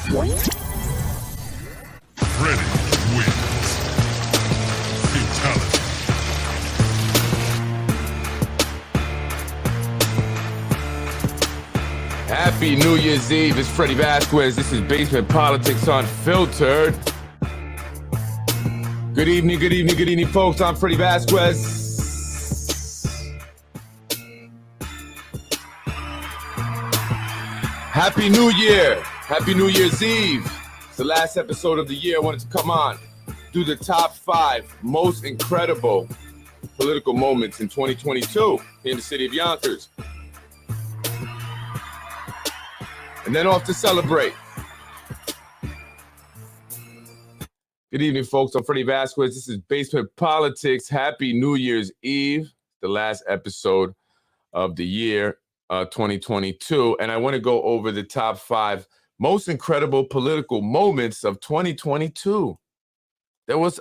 Ready wins. Fatality. Happy New Year's Eve. It's Freddie Vasquez. This is Basement Politics Unfiltered. Good evening, folks. I'm Freddie Vasquez. Happy New Year. Happy New Year's Eve. It's the last episode of the year. I wanted to come on, do the top 5 most incredible political moments in 2022 here in the city of Yonkers. And then off to celebrate. Good evening, folks. I'm Freddie Vasquez. This is Basement Politics. Happy New Year's Eve, the last episode of the year 2022. And I want to go over the top 5 most incredible political moments of 2022. It was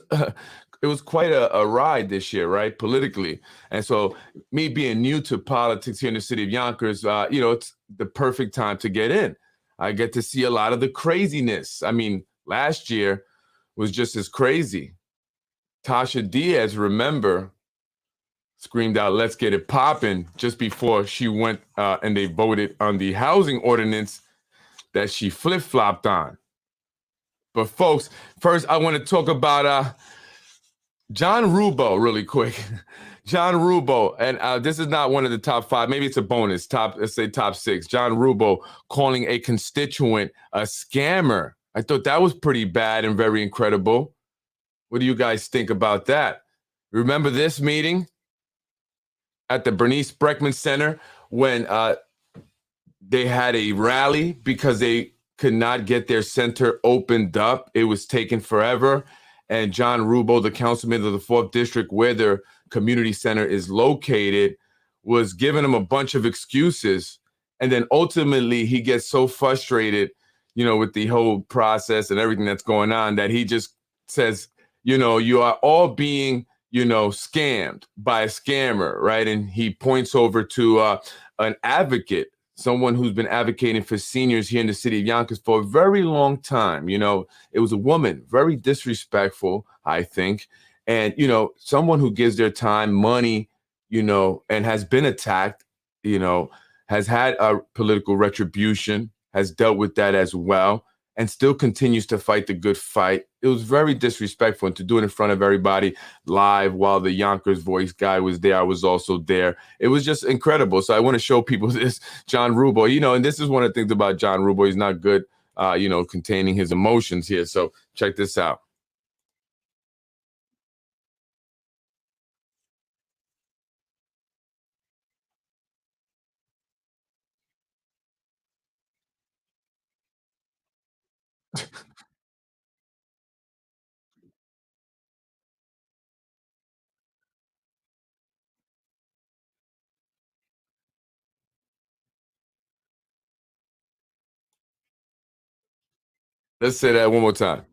quite a ride this year, right, politically. And so me being new to politics here in the city of Yonkers, it's the perfect time to get in. I get to see a lot of the craziness. I mean, last year was just as crazy. Tasha Diaz, remember, screamed out, "Let's get it poppin'," just before she went and they voted on the housing ordinance that she flip-flopped on. But folks, first I want to talk about John Rubo really quick. John Rubo, and this is not one of the top 5. Maybe it's a bonus. Let's say top 6. John Rubo calling a constituent a scammer. I thought that was pretty bad and very incredible. What do you guys think about that? Remember this meeting at the Bernice Breckman Center when they had a rally because they could not get their center opened up. It was taking forever. And John Rubo, the councilman of the 4th District, where their community center is located, was giving them a bunch of excuses. And then ultimately he gets so frustrated, with the whole process and everything that's going on, that he just says, you are all being, scammed by a scammer, right? And he points over to an advocate, someone who's been advocating for seniors here in the city of Yonkers for a very long time. It was a woman, very disrespectful, I think. And, someone who gives their time, money, and has been attacked, has had a political retribution, has dealt with that as well, and still continues to fight the good fight. It was very disrespectful, and to do it in front of everybody live while the Yonkers Voice guy was there, I was also there. It was just incredible. So I want to show people this John Rubo, and this is one of the things about John Rubo. He's not good, containing his emotions here. So check this out. Let's say that one more time.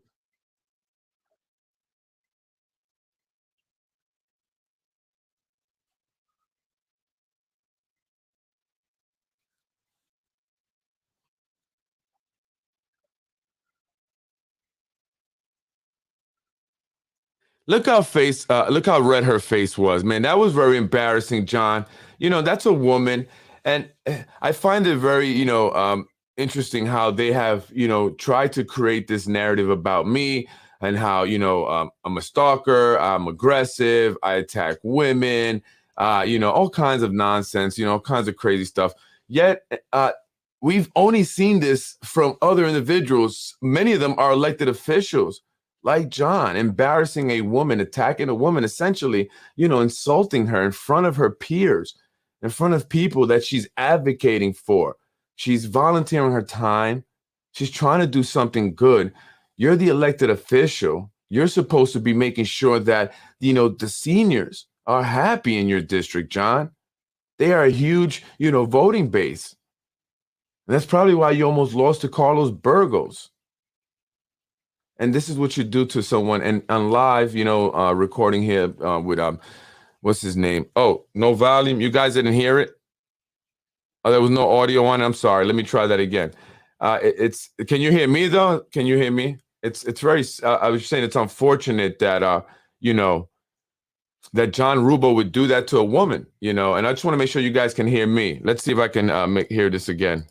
Look how red her face was, man. That was very embarrassing, John. That's a woman. And I find it very, interesting how they have, tried to create this narrative about me and how, I'm a stalker, I'm aggressive, I attack women, all kinds of nonsense, all kinds of crazy stuff. Yet, we've only seen this from other individuals. Many of them are elected officials, like John, embarrassing a woman, attacking a woman, essentially, insulting her in front of her peers, in front of people that she's advocating for. She's volunteering her time. She's trying to do something good. You're the elected official. You're supposed to be making sure that, the seniors are happy in your district, John. They are a huge, voting base. And that's probably why you almost lost to Carlos Burgos. And this is what you do to someone. And on live, recording here with, what's his name? Oh, no volume. You guys didn't hear it? Oh, there was no audio on it. I'm sorry. Let me try that again. It's can you hear me though? Can you hear me? It's very. I was saying it's unfortunate that you know that John Rubo would do that to a woman. You know, and I just want to make sure you guys can hear me. Let's see if I can hear this again.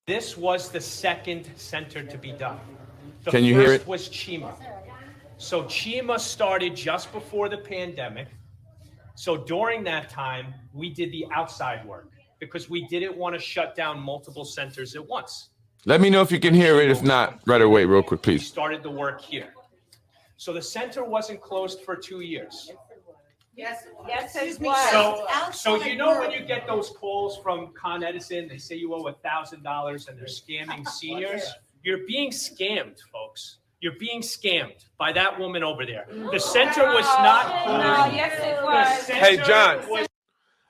This was the second center to be done. The Can you hear first it? was Chima. So Chima started just before the pandemic. So during that time, we did the outside work because we didn't want to shut down multiple centers at once. Let me know if you can hear it. If not, right away, real quick, We please. started the work here. So the center wasn't closed for 2 years. Yes, it was. So you know when you get those calls from Con Edison, they say you owe $1,000 and they're scamming seniors? You're being scammed, folks. You're being scammed by that woman over there. The center was not closed. No, yes, it was. Hey, John.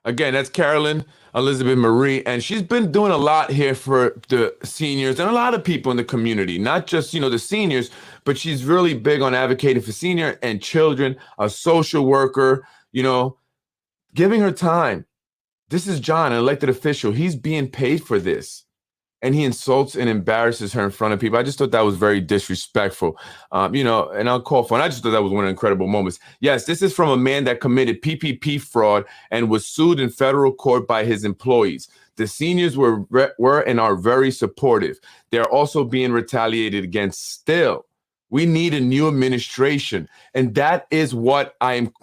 Again, that's Carolyn Elizabeth Marie, and she's been doing a lot here for the seniors and a lot of people in the community, not just, the seniors, but she's really big on advocating for senior and children, a social worker, giving her time. This is John, an elected official. He's being paid for this. And he insults and embarrasses her in front of people. I just thought that was very disrespectful, and I'll call for it. I just thought that was one of the incredible moments. Yes, this is from a man that committed PPP fraud and was sued in federal court by his employees. The seniors were and are very supportive. They're also being retaliated against still. We need a new administration. And that is what I'm,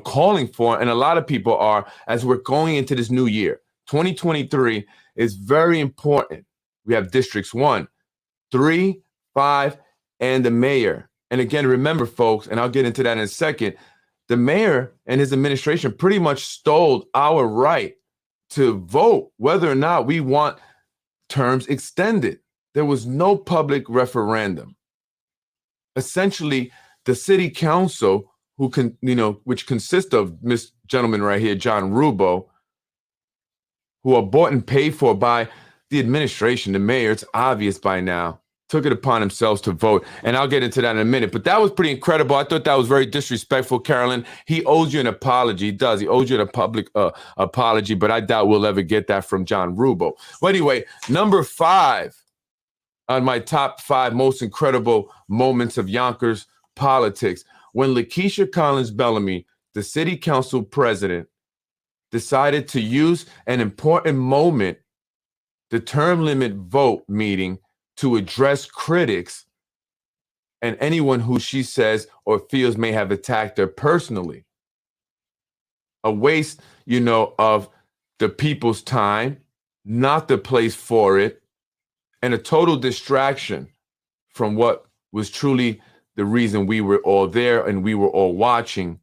calling for. And a lot of people are as we're going into this new year. 2023 is very important. We have districts 1, 3, 5, and the mayor. And again, remember, folks, and I'll get into that in a second, the mayor and his administration pretty much stole our right to vote whether or not we want terms extended. There was no public referendum. Essentially, the city council, which consists of this gentleman right here, John Rubo, who are bought and paid for by the administration, the mayor, it's obvious by now, took it upon themselves to vote. And I'll get into that in a minute. But that was pretty incredible. I thought that was very disrespectful, Carolyn. He owes you an apology. He does. He owes you a public apology, but I doubt we'll ever get that from John Rubo. Well, anyway, number 5 on my top 5 most incredible moments of Yonkers politics, when Lakeisha Collins Bellamy, the city council president, decided to use an important moment, the term limit vote meeting, to address critics and anyone who she says or feels may have attacked her personally. A waste, of the people's time, not the place for it, and a total distraction from what was truly the reason we were all there and we were all watching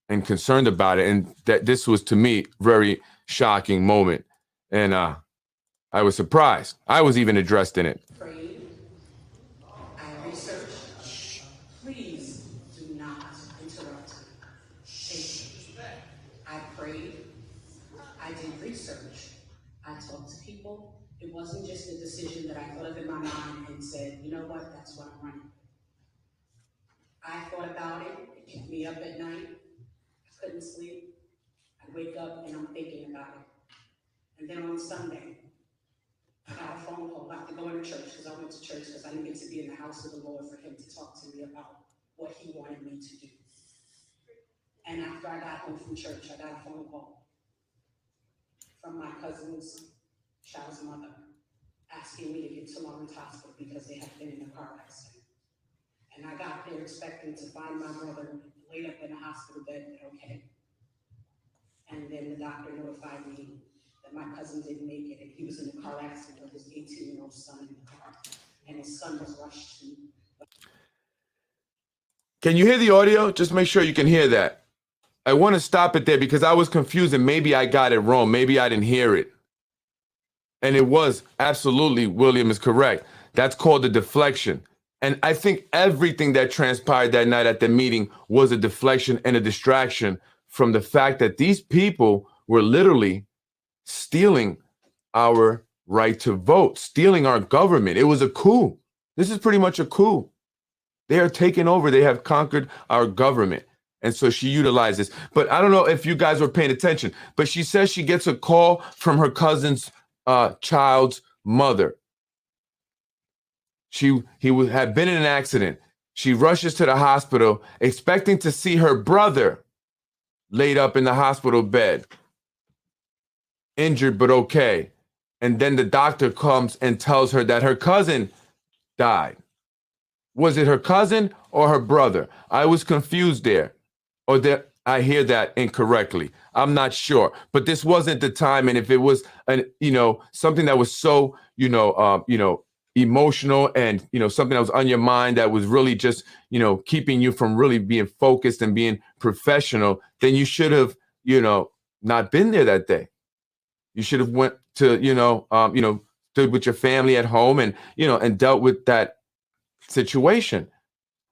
and concerned about it. And that this was, to me, very shocking moment. And I was surprised. I was even addressed in it. Prayed. I researched. Please do not interrupt. I prayed. I did research. I talked to people. It wasn't just a decision that I thought of in my mind and said, you know what, that's what I'm running. I thought about it. It kept me up at night. I couldn't sleep. I wake up and I'm thinking about it. And then on Sunday, I got a phone call after going to church, because I went to church because I didn't get to be in the house of the Lord for him to talk to me about what he wanted me to do. And after I got home from church, I got a phone call from my cousin's child's mother asking me to get to Lawrence Hospital because they had been in a car accident. And I got there expecting to find my brother laid up in a hospital bed, but okay. And then the doctor notified me that my cousin didn't make it, and he was in a car accident with his 18-year-old son in the car, and his son was rushed to. Can you hear the audio? Just make sure you can hear that. I want to stop it there because I was confused and maybe I got it wrong. Maybe I didn't hear it. And it was absolutely, William is correct. That's called a deflection. And I think everything that transpired that night at the meeting was a deflection and a distraction from the fact that these people were literally stealing our right to vote, stealing our government. It was a coup. This is pretty much a coup. They are taking over. They have conquered our government. And so she utilized this. But I don't know if you guys were paying attention, but she says she gets a call from her cousin's child's mother. He had been in an accident. She rushes to the hospital expecting to see her brother laid up in the hospital bed, injured but okay. And then the doctor comes and tells her that her cousin died. Was it her cousin or her brother? I was confused there. Or that I hear that incorrectly. I'm not sure. But this wasn't the time. And if it was something that was so, emotional and, something that was on your mind that was really just, keeping you from really being focused and being professional, then you should have, not been there that day. You should have went to, stood with your family at home and, and dealt with that situation.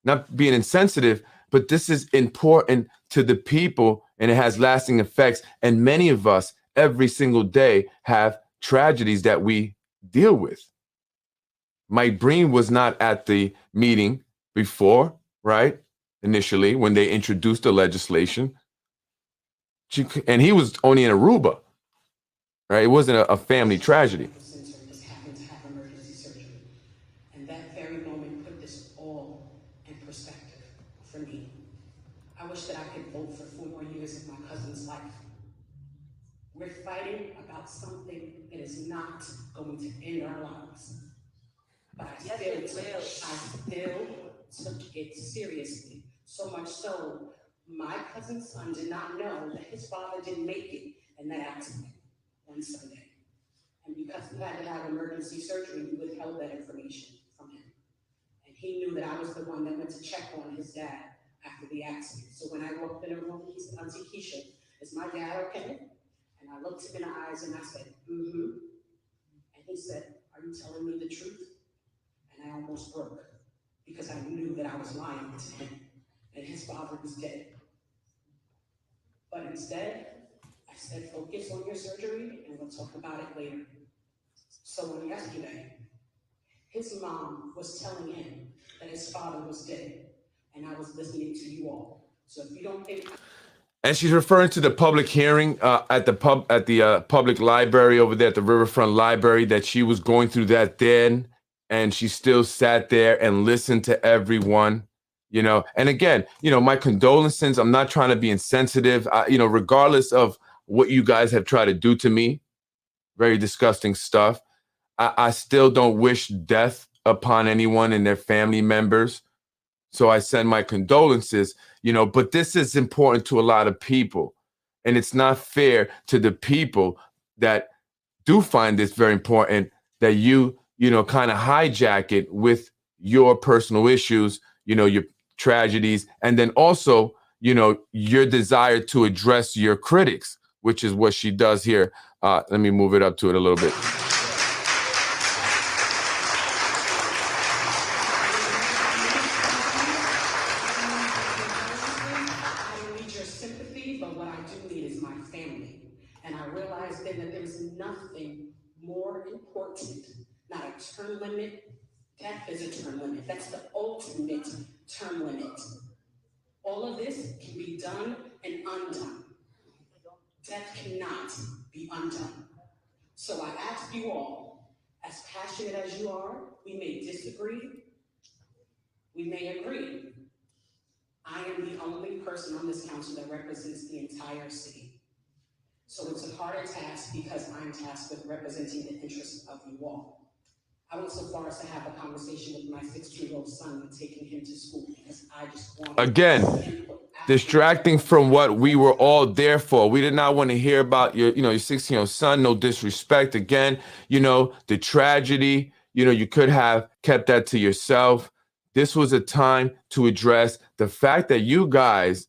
Not being insensitive, but this is important to the people and it has lasting effects. And many of us every single day have tragedies that we deal with. Mike Breen was not at the meeting before, right? Initially, when they introduced the legislation. And he was only in Aruba, right? It wasn't a family tragedy. Just happened to have emergency surgery. And that very moment put this all in perspective for me. I wish that I could vote for 4 more years of my cousin's life. We're fighting about something that is not going to end our lives. But I still took it seriously. So much so, my cousin's son did not know that his father didn't make it in that accident one Sunday. And because he had to have emergency surgery, we withheld that information from him. And he knew that I was the one that went to check on his dad after the accident. So when I walked in the room, he said, "Auntie Keisha, is my dad okay?" And I looked him in the eyes and I said, "Mm-hmm." And he said, "Are you telling me the truth?" And I almost broke because I knew that I was lying to him and his father was dead. But instead, I said, "Focus on your surgery and we'll talk about it later." So when yesterday, his mom was telling him that his father was dead, and I was listening to you all. So if you don't think... And she's referring to the public hearing at the public library over there at the Riverfront Library, that she was going through that then, and she still sat there and listened to everyone, And again, my condolences. I'm not trying to be insensitive, regardless of what you guys have tried to do to me, very disgusting stuff. I still don't wish death upon anyone and their family members. So I send my condolences, but this is important to a lot of people. And it's not fair to the people that do find this very important that you kind of hijack it with your personal issues, your tragedies, and then also, your desire to address your critics, which is what she does here. Let me move it up to it a little bit. Not a term limit. Death is a term limit. That's the ultimate term limit. All of this can be done and undone. Death cannot be undone. So I ask you all, as passionate as you are, we may disagree, we may agree. I am the only person on this council that represents the entire city. So it's a harder task because I'm tasked with representing the interests of you all. I went so far as to have a conversation with my 16-year-old son and taking him to school because I just wanted... Again, distracting from what we were all there for. We did not want to hear about your 16-year-old son. No disrespect. Again, the tragedy, you could have kept that to yourself. This was a time to address the fact that you guys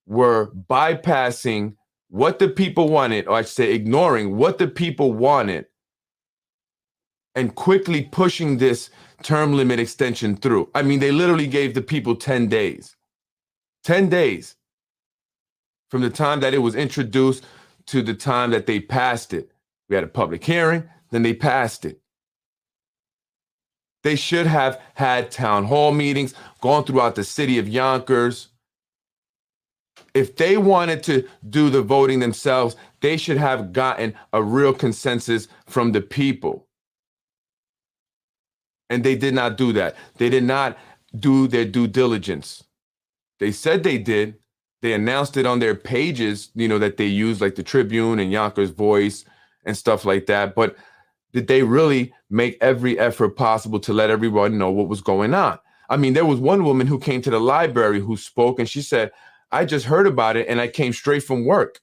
were bypassing what the people wanted, or I should say ignoring what the people wanted, and quickly pushing this term limit extension through. I mean, they literally gave the people 10 days. 10 days from the time that it was introduced to the time that they passed it. We had a public hearing, then they passed it. They should have had town hall meetings, gone throughout the city of Yonkers, If they wanted to do the voting themselves, they should have gotten a real consensus from the people. And they did not do that. They did not do their due diligence. They said they did. They announced it on their pages, that they use, like the Tribune and Yonkers Voice and stuff like that. But did they really make every effort possible to let everyone know what was going on? I mean, there was one woman who came to the library who spoke, and she said, I just heard about it and I came straight from work.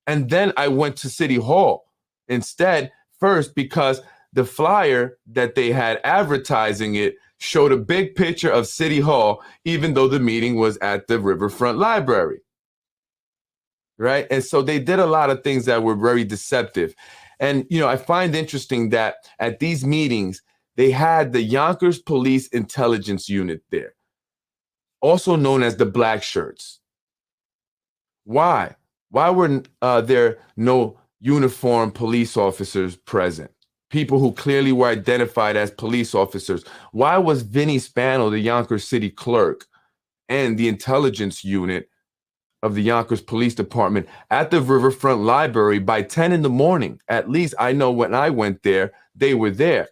And then I went to City Hall instead, first, because the flyer that they had advertising it showed a big picture of City Hall, even though the meeting was at the Riverfront Library. Right? And so they did a lot of things that were very deceptive. And, I find interesting that at these meetings, they had the Yonkers Police Intelligence Unit there, also known as the Black Shirts. Why? Why were there no uniformed police officers present? People who clearly were identified as police officers. Why was Vinny Spano, the Yonkers city clerk, and the intelligence unit of the Yonkers Police Department at the Riverfront Library by 10 in the morning? At least I know when I went there, they were there.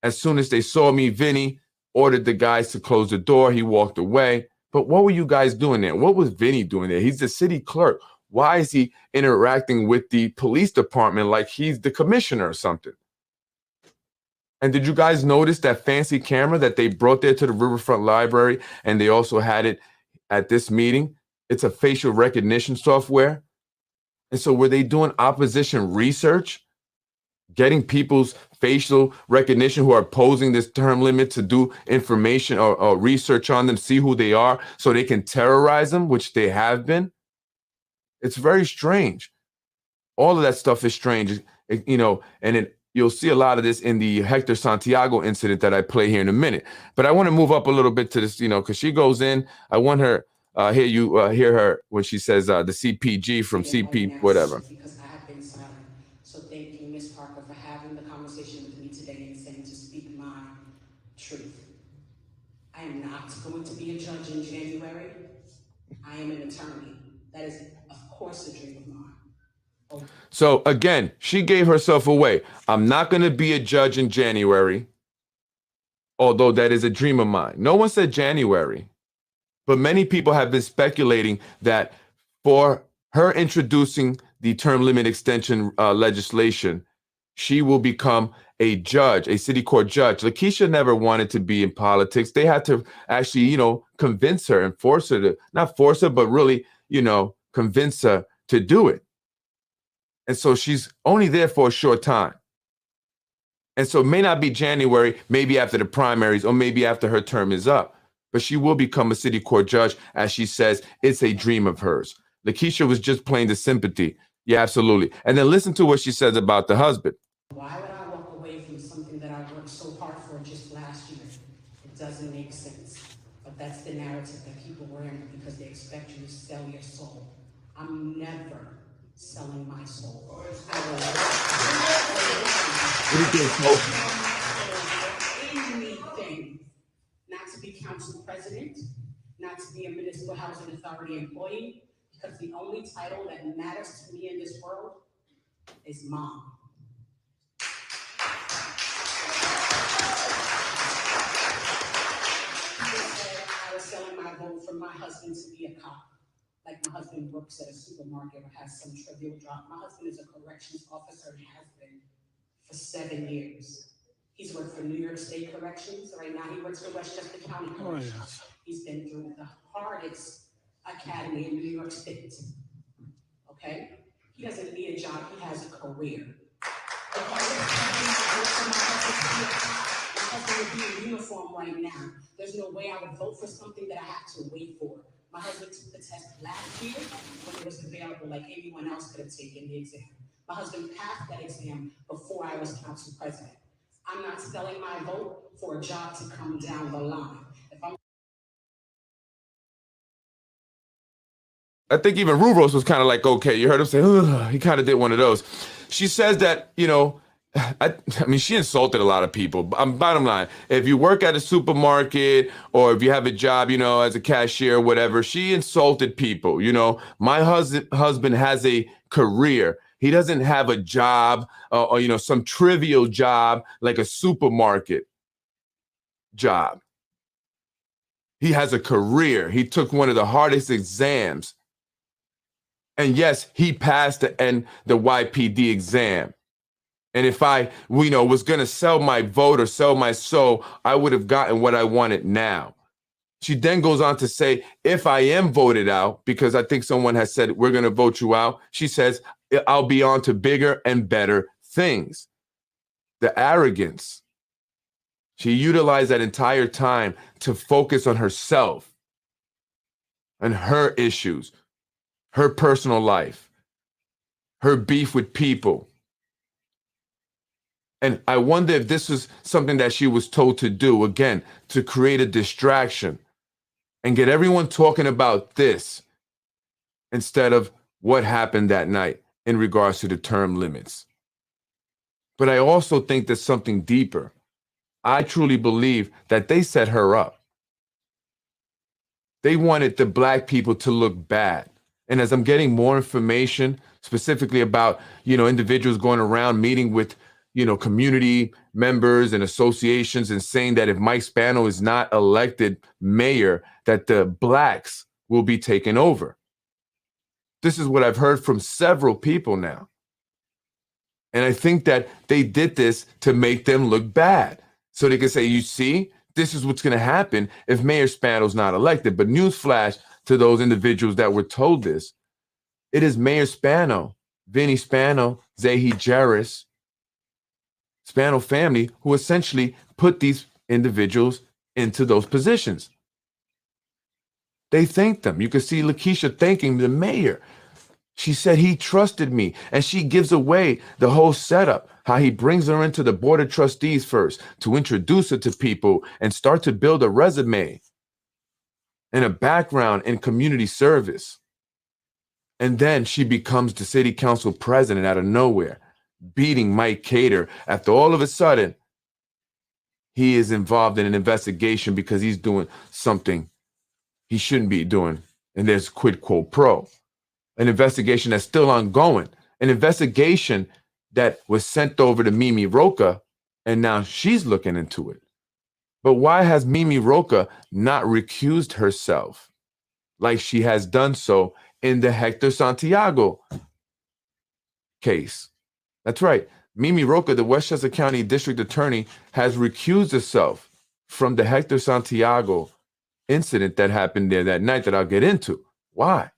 As soon as they saw me, Vinny ordered the guys to close the door. He walked away. But what were you guys doing there? What was Vinny doing there? He's the city clerk. Why is he interacting with the police department like he's the commissioner or something? And did you guys notice that fancy camera that they brought there to the Riverfront Library, and they also had it at this meeting? It's a facial recognition software. And so were they doing opposition research, getting people's facial recognition who are opposing this term limit to do information or research on them, see who they are so they can terrorize them, which they have been? It's very strange. All of that stuff is strange, and you'll see a lot of this in the Hector Santiago incident that I play here in a minute. But I want to move up a little bit to this, because she goes in. I want her, hear her when she says the CPG from CP, whatever. Because I have been silent. So thank you, Ms. Parker, for having the conversation with me today and saying to speak my truth. I am not going to be a judge in January. I am an attorney. That is, of course, a dream of mine. So again, she gave herself away. I'm not going to be a judge in January, although that is a dream of mine. No one said January, but many people have been speculating that for her introducing the term limit extension legislation, she will become a judge, a city court judge. Lakeisha never wanted to be in politics. They had to actually, convince her and force her to, not force her, but really, convince her to do it. And so she's only there for a short time. And so it may not be January, maybe after the primaries, or maybe after her term is up. But she will become a city court judge, as she says, it's a dream of hers. Lakeisha was just playing the sympathy. Yeah, absolutely. And then listen to what she says about the husband. Why would I walk away from something that I worked so hard for just last year? It doesn't make sense. But that's the narrative that people wear in because they expect you to sell your soul. I'm never selling my soul. Anything, not to be council president, not to be a municipal housing authority employee, because the only title that matters to me in this world is mom. I was selling my vote for my husband to be a cop. Like my husband works at a supermarket or has some trivial job. My husband is a corrections officer and has been for 7 years. He's worked for New York State Corrections. Right now he works for Westchester County Corrections. Oh, yes. He's been through the hardest academy in New York State. Okay? He doesn't need a job, he has a career. My husband would be in uniform right now. There's no way I would vote for something that I have to wait for. My husband took the test last year when it was available, like anyone else could have taken the exam. My husband passed that exam before I was council president. I'm not selling my vote for a job to come down the line. I think even Rubros was kind of like, okay, you heard him say, ugh, he kind of did one of those. She says that, I mean, she insulted a lot of people. Bottom line, if you work at a supermarket or if you have a job, as a cashier or whatever, she insulted people. My husband has a career. He doesn't have a job or some trivial job like a supermarket job. He has a career. He took one of the hardest exams. And yes, he passed the YPD exam. And if I, was going to sell my vote or sell my soul, I would have gotten what I wanted now. She then goes on to say, if I am voted out, because I think someone has said, we're going to vote you out. She says, I'll be on to bigger and better things. The arrogance. She utilized that entire time to focus on herself and her issues, her personal life, her beef with people. And I wonder if this was something that she was told to do, again, to create a distraction and get everyone talking about this instead of what happened that night in regards to the term limits. But I also think there's something deeper. I truly believe that they set her up. They wanted the Black people to look bad. And as I'm getting more information, specifically about, individuals going around meeting with community members and associations and saying that if Mike Spano is not elected mayor, that the Blacks will be taken over. This is what I've heard from several people now. And I think that they did this to make them look bad. So they can say, you see, this is what's going to happen if Mayor Spano's not elected. But newsflash to those individuals that were told this, it is Mayor Spano, Vinny Spano, Zahi Jarris, Spano family, who essentially put these individuals into those positions. They thanked them. You can see Lakeisha thanking the mayor. She said he trusted me, and she gives away the whole setup, how he brings her into the board of trustees first to introduce her to people and start to build a resume and a background in community service. And then she becomes the city council president out of nowhere, beating Mike Cater after all of a sudden he is involved in an investigation because he's doing something he shouldn't be doing. And there's quid quo pro, an investigation that's still ongoing, an investigation that was sent over to Mimi Roca, and now she's looking into it. But why has Mimi Roca not recused herself like she has done so in the Hector Santiago case? That's right. Mimi Roca, the Westchester County District Attorney, has recused herself from the Hector Santiago incident that happened there that night that I'll get into. Why?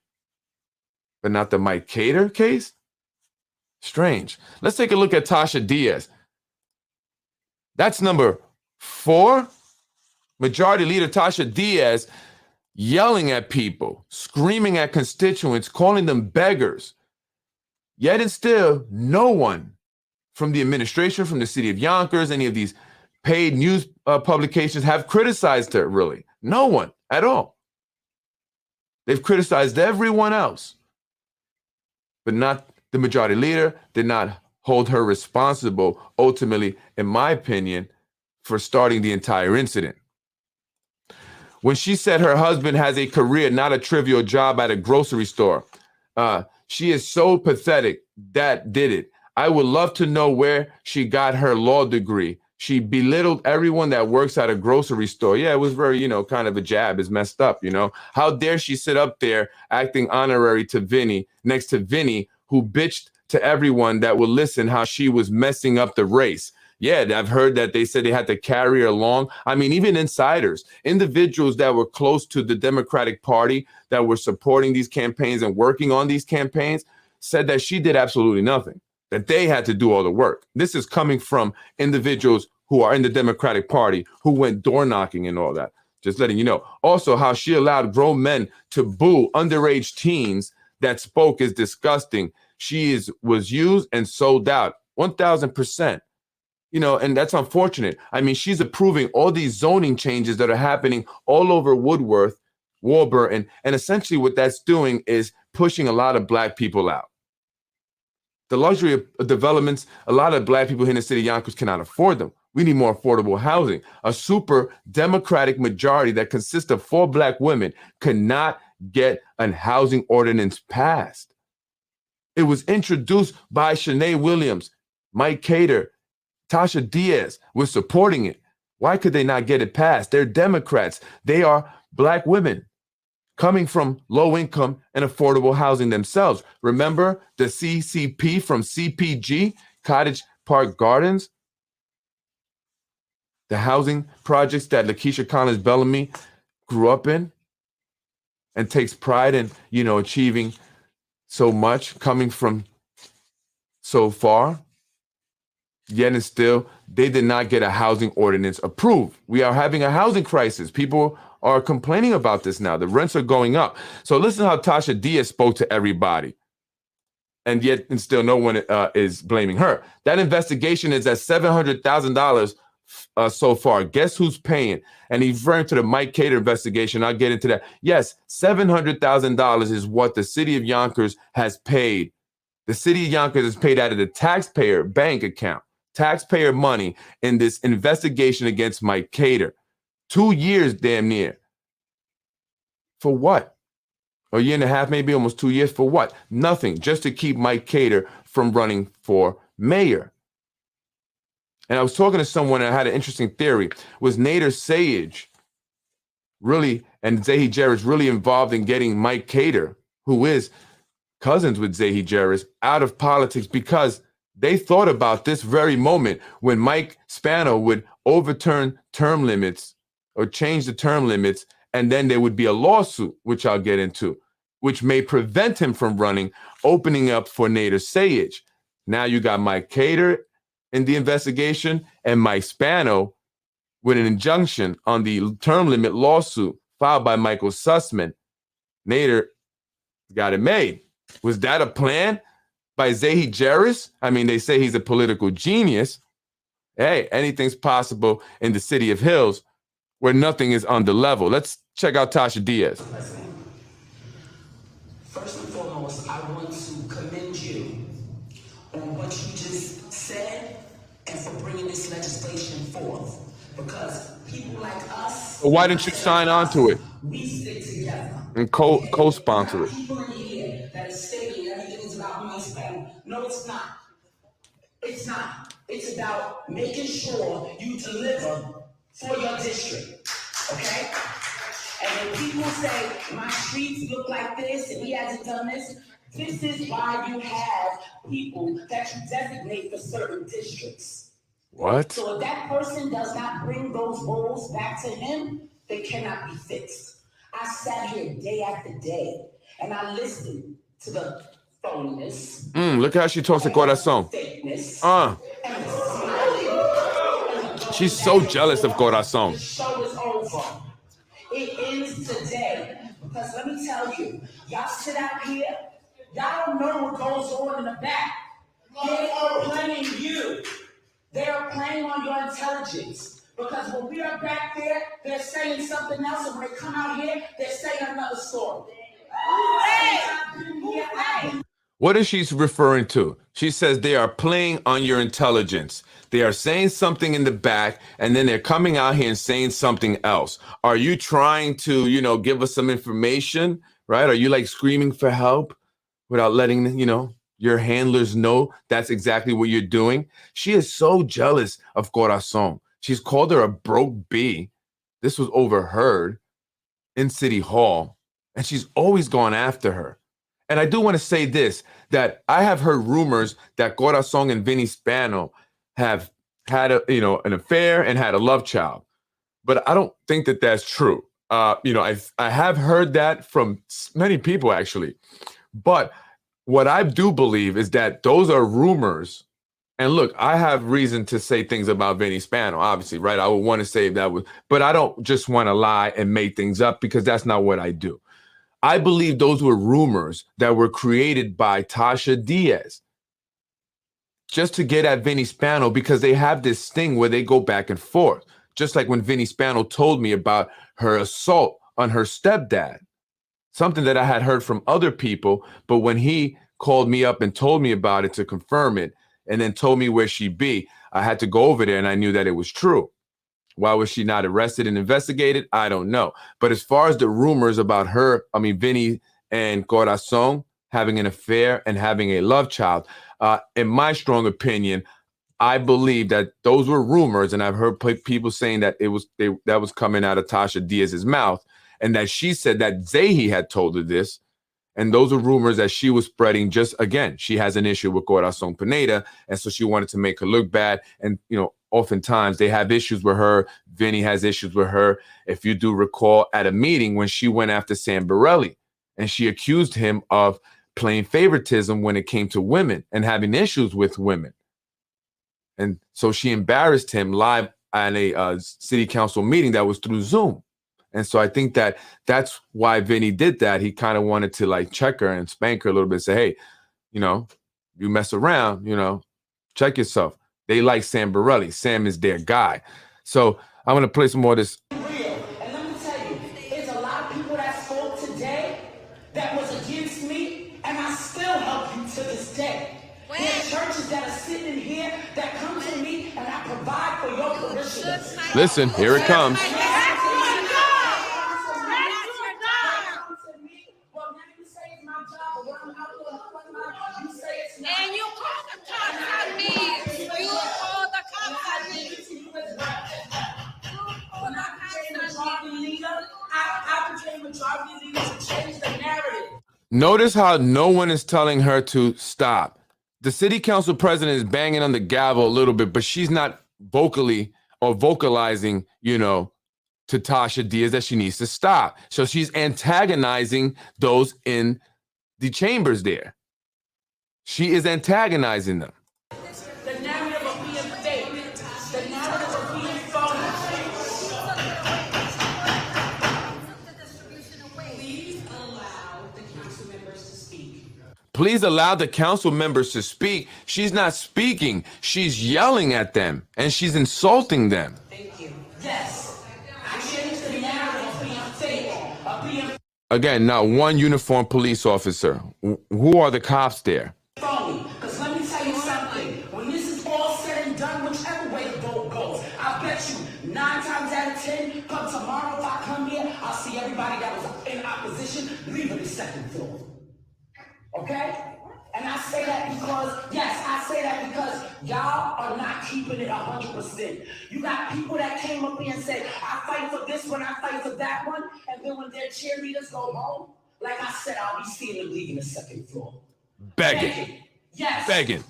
But not the Mike Cater case? Strange. Let's take a look at Tasha Diaz. That's number 4. Majority Leader Tasha Diaz yelling at people, screaming at constituents, calling them beggars. Yet and still, no one from the administration, from the city of Yonkers, any of these paid news publications have criticized her, really. No one at all. They've criticized everyone else, but not the majority leader, did not hold her responsible, ultimately, in my opinion, for starting the entire incident. When she said her husband has a career, not a trivial job at a grocery store, she is so pathetic that did it. I would love to know where she got her law degree. She belittled everyone that works at a grocery store. Yeah, it was very, kind of a jab. It's messed up, How dare she sit up there acting honorary to Vinny, next to Vinny, who bitched to everyone that would listen how she was messing up the race. Yeah, I've heard that they said they had to carry her along. I mean, even insiders, individuals that were close to the Democratic Party that were supporting these campaigns and working on these campaigns said that she did absolutely nothing, that they had to do all the work. This is coming from individuals who are in the Democratic Party who went door knocking and all that. Just letting you know. Also, how she allowed grown men to boo underage teens that spoke is disgusting. She was used and sold out 1,000%. And that's unfortunate. I mean, she's approving all these zoning changes that are happening all over Woodworth, Warburton, and essentially what that's doing is pushing a lot of Black people out. The luxury of developments, a lot of black people here in the city of Yonkers cannot afford them. We need more affordable housing. A super democratic majority that consists of 4 black women cannot get a housing ordinance passed. It was introduced by Shanae Williams, Mike Cater, Tasha Diaz was supporting it. Why could they not get it passed? They're Democrats. They are black women coming from low income and affordable housing themselves. Remember the CCP from CPG, Cottage Park Gardens? The housing projects that Lakeisha Collins Bellamy grew up in and takes pride in, achieving so much, coming from so far. Yet and still, they did not get a housing ordinance approved. We are having a housing crisis. People are complaining about this now. The rents are going up. So listen how Tasha Diaz spoke to everybody. And yet and still no one is blaming her. That investigation is at $700,000 so far. Guess who's paying? And he's referring to the Mike Cater investigation. I'll get into that. Yes, $700,000 is what the city of Yonkers has paid. The city of Yonkers has paid out of the taxpayer bank account, taxpayer money in this investigation against Mike Cater. 2 years damn near. For what? A year and a half, maybe almost 2 years. For what? Nothing. Just to keep Mike Cater from running for mayor. And I was talking to someone and I had an interesting theory. Was Nader Sayegh really, and Zahi Jarris really involved in getting Mike Cater, who is cousins with Zahi Jarris, out of politics because they thought about this very moment when Mike Spano would overturn term limits or change the term limits, and then there would be a lawsuit, which I'll get into, which may prevent him from running, opening up for Nader Sayegh. Now you got Mike Cater in the investigation and Mike Spano with an injunction on the term limit lawsuit filed by Michael Sussman. Nader got it made. Was that a plan by Zahi Jarris? I mean, they say he's a political genius. Hey, anything's possible in the city of Hills where nothing is on the level. Let's check out Tasha Diaz. First and foremost, I want to commend you on what you just said and for bringing this legislation forth. Because people like us... Well, why didn't you sign on to it? We stick together. And co-sponsor it. People in here that is stating everything is about money spent. No, it's not. It's not. It's about making sure you deliver for your district. Okay? And when people say, my streets look like this and he hasn't done this, this is why you have people that you designate for certain districts. What? So if that person does not bring those goals back to him, they cannot be fixed. I sat here day after day and I listened to the phoniness. Look how she talks to Corazon. Fakeness. And smiling. She's so jealous of Corazon. The show is over. It ends today. Because let me tell you, y'all sit out here, y'all don't know what goes on in the back. They are playing you. They are playing on your intelligence. Because when we are back there, they're saying something else, and when they come out here, they're saying another story. What is she referring to? She says they are playing on your intelligence. They are saying something in the back, and then they're coming out here and saying something else. Are you trying to, give us some information, right? Are you like screaming for help without letting, your handlers know that's exactly what you're doing? She is so jealous of Corazon. She's called her a broke bee. This was overheard in City Hall, and she's always gone after her. And I do want to say this, that I have heard rumors that Corazon and Vinny Spano have had an affair and had a love child. But I don't think that that's true. I have heard that from many people, actually. But what I do believe is that those are rumors. And look, I have reason to say things about Vinny Spano, obviously, right? I would want to say that, but I don't just want to lie and make things up because that's not what I do. I believe those were rumors that were created by Tasha Diaz just to get at Vinny Spano because they have this thing where they go back and forth. Just like when Vinny Spano told me about her assault on her stepdad, something that I had heard from other people, but when he called me up and told me about it to confirm it, and then told me where she'd be. I had to go over there, and I knew that it was true. Why was she not arrested and investigated? I don't know. But as far as the rumors about her, Vinny and Corazon having an affair and having a love child, in my strong opinion, I believe that those were rumors, and I've heard people saying that that was coming out of Tasha Diaz's mouth, and that she said that Zehi had told her this, and those are rumors that she was spreading. Just again, she has an issue with Corazon Pineda, and so she wanted to make her look bad. And oftentimes they have issues with her. Vinny has issues with her. If you do recall, at a meeting when she went after Sam Borelli, and she accused him of playing favoritism when it came to women and having issues with women. And so she embarrassed him live at a city council meeting that was through Zoom. And so I think that that's why Vinny did that. He kind of wanted to like check her and spank her a little bit, say, hey, you mess around, check yourself. They like Sam Borelli. Sam is their guy. So I'm going to play some more of this. And let me tell you, there's a lot of people that spoke today that was against me, and I still help you to this day. There's churches that are sitting in here that come to me, and I provide for your parishioners. Listen, here it comes. And you call the cops on me. You call the cops on me. I became majority leader to change the narrative. Notice how no one is telling her to stop. The city council president is banging on the gavel a little bit, but she's not vocally or vocalizing, to Tasha Diaz that she needs to stop. So she's antagonizing those in the chambers there. She is antagonizing them. The narrative of being fake. The narrative of being phony. Please allow the council members to speak. Please allow the council members to speak. She's not speaking. She's yelling at them, and she's insulting them. Thank you. Yes. I changed the narrative of being fake. Of being Again, not one uniformed police officer. Who are the cops there? phony. Because let me tell you something. When this is all said and done, whichever way the vote goes, I bet you 9 times out of 10, come tomorrow, if I come here, I'll see everybody that was in opposition leaving the second floor. Okay? And I say that because y'all are not keeping it 100%. You got people that came up here and said, I fight for this one, I fight for that one, and then when their cheerleaders go home, like I said, I'll be seeing them leaving the second floor. Begging. Yes. Begging.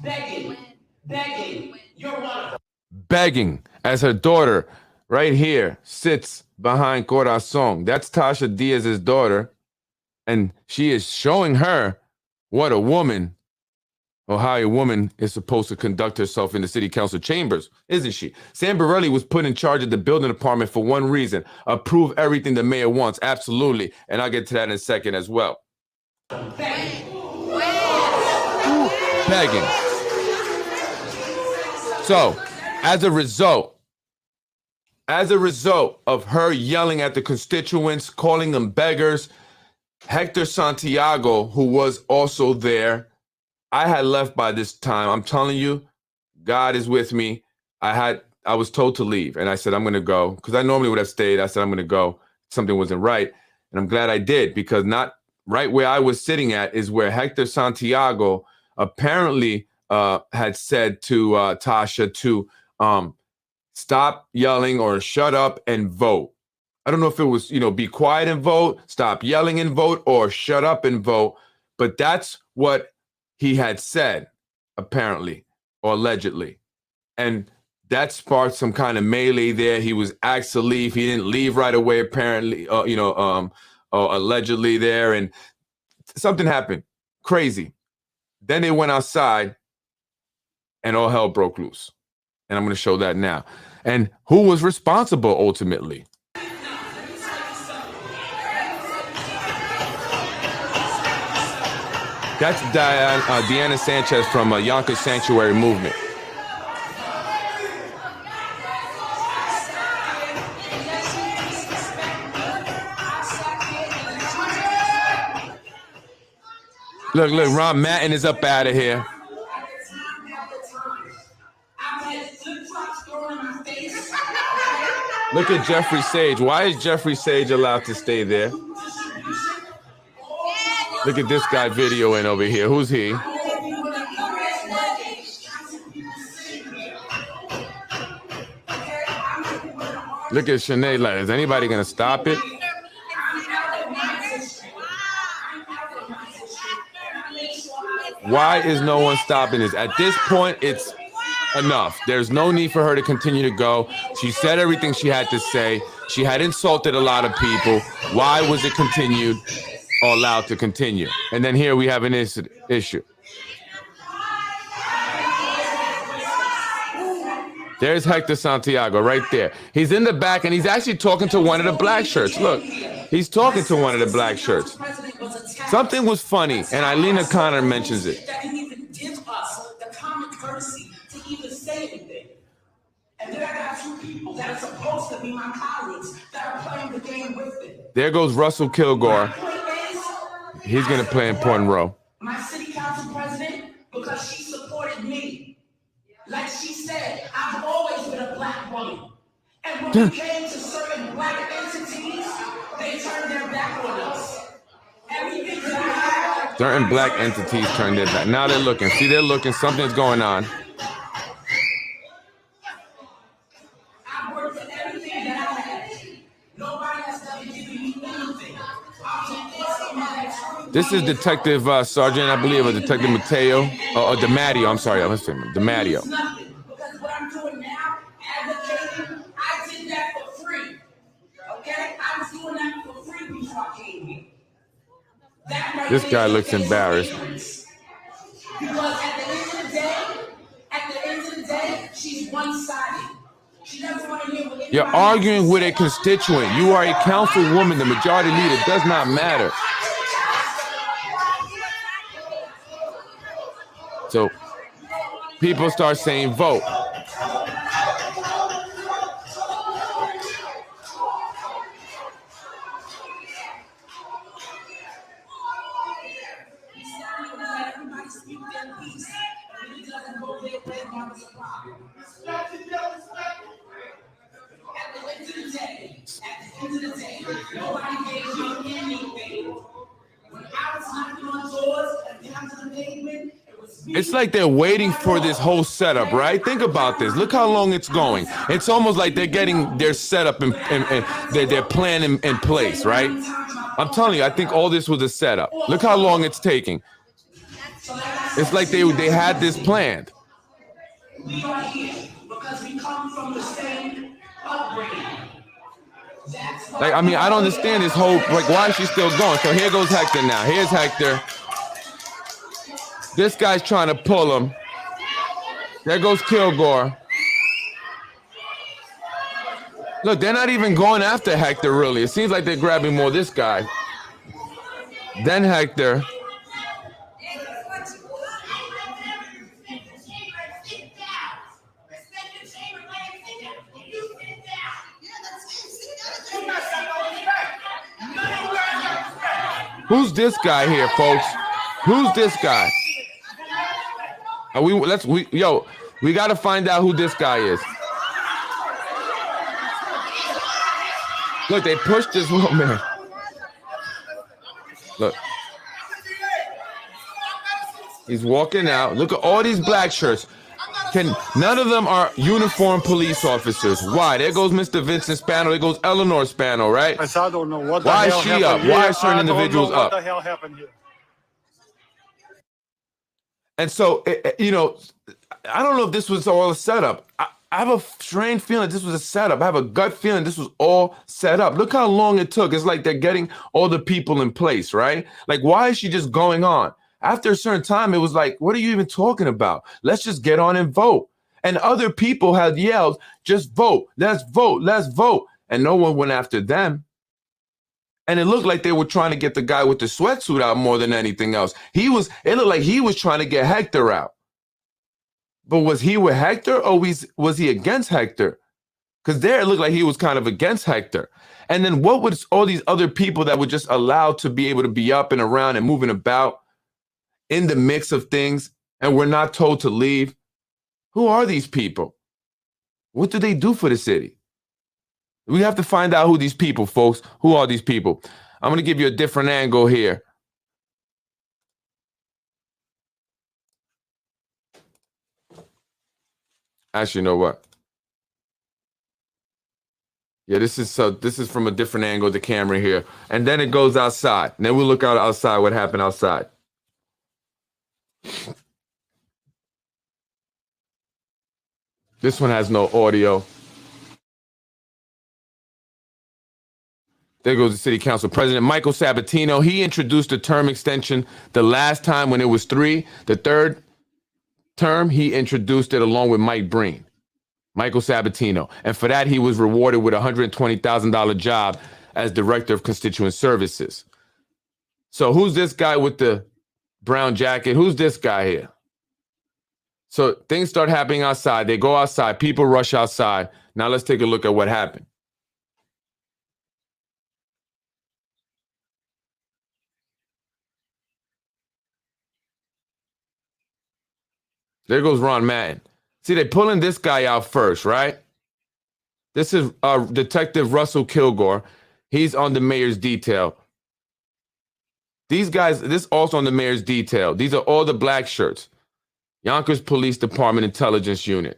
Begging. You're one of them. Begging as her daughter right here sits behind Corazon. That's Tasha Diaz's daughter. And she is showing her what a woman, or how a woman is supposed to conduct herself in the city council chambers, isn't she? Sam Borelli was put in charge of the building department for one reason: approve everything the mayor wants. Absolutely. And I'll get to that in a second as well. Begging. So, as a result of her yelling at the constituents, calling them beggars, Hector Santiago, who was also there, I had left by this time. I'm telling you, God is with me. I was told to leave, and I said, I'm going to go, because I normally would have stayed. I said, I'm going to go. Something wasn't right, and I'm glad I did, because not right where I was sitting at is where Hector Santiago apparently had said to Tasha to stop yelling or shut up and vote. I don't know if it was, be quiet and vote, stop yelling and vote, or shut up and vote. But that's what he had said, apparently, or allegedly. And that sparked some kind of melee there. He was asked to leave. He didn't leave right away, apparently, allegedly there. And something happened. Crazy. Then they went outside and all hell broke loose. And I'm going to show that now. And who was responsible ultimately? That's Deanna Sanchez from Yonkers Sanctuary Movement. Look, Ron Mattin is up out of here. Look at Jeffrey Sage. Why is Jeffrey Sage allowed to stay there? Look at this guy videoing over here. Who's he? Look at Shanae. Like, is anybody going to stop it? Why is no one stopping this? At this point, it's enough. There's no need for her to continue to go. She said everything she had to say. She had insulted a lot of people. Why was it continued or allowed to continue? And then here we have an issue. There's Hector Santiago right there. He's in the back and he's actually talking to one of the black shirts. Look, he's talking to one of the black shirts. Something was funny, and Eileen O'Connor mentions it. That didn't even give us the common courtesy to even say anything. And then I got two people that are supposed to be my colleagues that are playing the game with it. There goes Russell Kilgore. He's going to play an important role. My city council president, because she supported me. Like she said, I've always been a black woman. And when we came to certain black entities, they turned their back on us. Everything that I had. Certain black entities turned their back. Now they're looking. See, they're looking. Something's going on. I worked for everything that I had. Nobody has ever given me anything. This is Detective Sergeant, I believe, or Detective Mateo, or DeMatteo. I'm sorry, I'm saying DeMatteo. Nothing, because what I'm doing now, advocating, I did that for free. Okay, I was doing that for free before I came here. This guy looks embarrassed. Because at the end of the day, she's one-sided. She doesn't want to hear what You're arguing with a constituent. You are a councilwoman, the majority leader. It does not matter. So people start saying vote. It's like they're waiting for this whole setup, right? Think about this. Look how long it's going. It's almost like they're getting their setup and their plan in place, right? I'm telling you, I think all this was a setup. Look how long it's taking. It's like they had this planned. We are here because we come from the same upbringing. Like, I mean, I don't understand this whole, like, why is she still going? So here goes Hector now. Here's Hector. This guy's trying to pull him. There goes Kilgore. Look, they're not even going after Hector, really. It seems like they're grabbing more this guy. Then Hector. Who's this guy here, folks? Who's this guy? We got to find out who this guy is. Look, they pushed this woman. Look. He's walking out. Look at all these black shirts. None of them are uniformed police officers. Why? There goes Mr. Vincent Spano. There goes Eleanor Spano, right? I don't know what the Why hell is she happened up? here. Why are certain individuals up? What the hell happened here? And so, I don't know if this was all a setup. I have a strange feeling this was a setup. I have a gut feeling this was all set up. Look how long it took. It's like they're getting all the people in place, right? Like, why is she just going on? After a certain time, it was like, what are you even talking about? Let's just get on and vote. And other people had yelled, just vote. Let's vote. Let's vote. And no one went after them. And it looked like they were trying to get the guy with the sweatsuit out more than anything else. It looked like he was trying to get Hector out. But was he with Hector or was he against Hector? Because there it looked like he was kind of against Hector. And then what was all these other people that were just allowed to be able to be up and around and moving about? in the mix of things and we're not told to leave? Who are these people? What do they do for the city? We have to find out who these people, folks. Who are these people? I'm going to give you a different angle here. Actually, you know what? Yeah, this is from a different angle of the camera here. And then it goes outside. And then we'll look out outside, what happened outside. This one has no audio. There goes the city council president, Michael Sabatino. He introduced the term extension the last time when it was 3. The third term, he introduced it along with Mike Breen, Michael Sabatino. And for that, he was rewarded with a $120,000 job as director of constituent services. So who's this guy with the brown jacket? Who's this guy here? So things start happening outside. They go outside. People rush outside. Now let's take a look at what happened. There goes Ron Madden. See, they're pulling this guy out first, right? This is Detective Russell Kilgore. He's on the mayor's detail. These guys, this also on the mayor's detail. These are all the black shirts. Yonkers Police Department Intelligence Unit.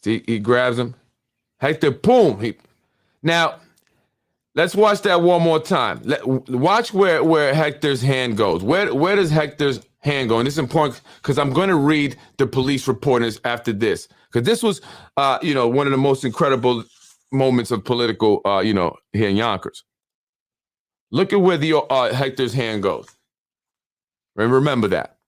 See, he grabs him. Hector, boom. Now, let's watch that one more time. Watch where Hector's hand goes. Where does Hector's hand go? And this is important because I'm going to read the police reporters after this. Because this was, one of the most incredible moments of political, here in Yonkers. Look at where the Hector's hand goes. And remember that.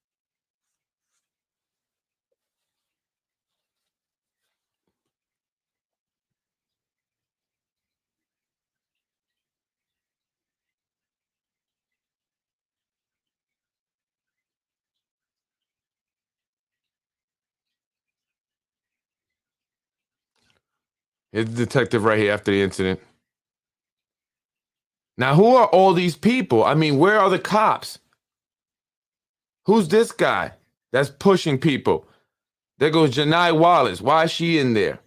Here's the detective right here after the incident. Now, who are all these people? I mean, where are the cops? Who's this guy that's pushing people? There goes Janai Wallace. Why is she in there?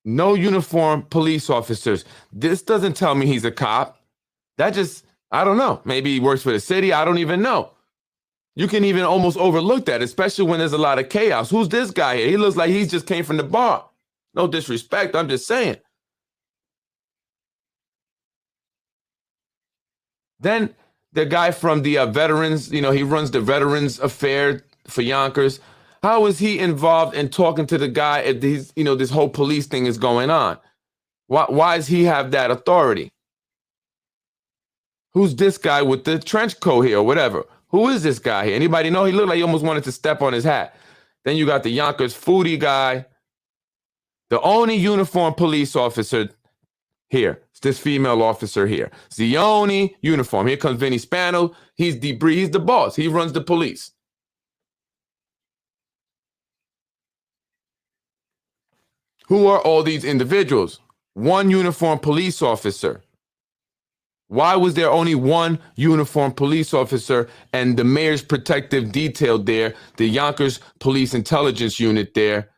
No uniformed police officers. This doesn't tell me he's a cop. That just, I don't know. Maybe he works for the city. I don't even know. You can even almost overlook that, especially when there's a lot of chaos. Who's this guy here? He looks like he just came from the bar. No disrespect. I'm just saying. Then the guy from the veterans, he runs the veterans affair for Yonkers. How is he involved in talking to the guy if these, this whole police thing is going on? Why does he have that authority? Who's this guy with the trench coat here or whatever? Who is this guy here? Anybody know? He looked like he almost wanted to step on his hat. Then you got the Yonkers foodie guy. The only uniformed police officer here. It's this female officer here. It's the only uniform. Here comes Vinny Spano. He's the boss. He runs the police. Who are all these individuals? One uniformed police officer. Why was there only one uniformed police officer and the mayor's protective detail there, the Yonkers Police Intelligence Unit there?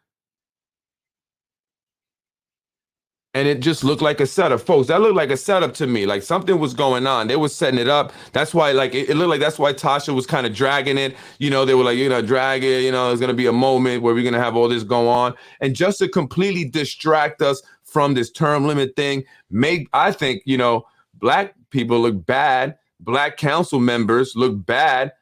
And it just looked like a setup. Folks, that looked like a setup to me. Like something was going on. They were setting it up. That's why, it looked like that's why Tasha was kind of dragging it. They were like, drag it. There's going to be a moment where we're going to have all this go on. And just to completely distract us from this term limit thing, I think, black people look bad. Black council members look bad,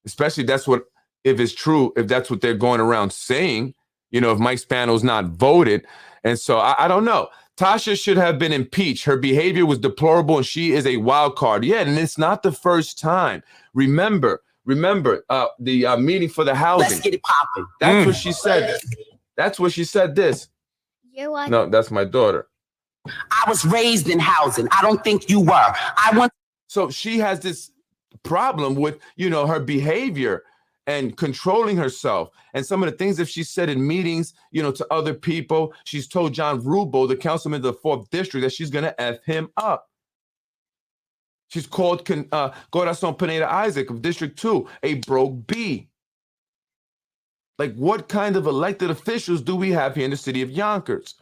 especially if it's true, if that's what they're going around saying, if Mike Spano's not voted. And so I don't know. Tasha should have been impeached. Her behavior was deplorable and she is a wild card. Yeah, and it's not the first time. Remember the meeting for the housing. Let's get it popping. That's what she said. That's what she said this. You're watching. No, that's my daughter. I was raised in housing. I don't think you were. So she has this problem with, her behavior and controlling herself. And some of the things that she said in meetings, to other people, she's told John Rubo, the councilman of the 4th district, that she's going to F him up. She's called Corazon Pineda Isaac of District 2 a broke bee. Like, what kind of elected officials do we have here in the city of Yonkers?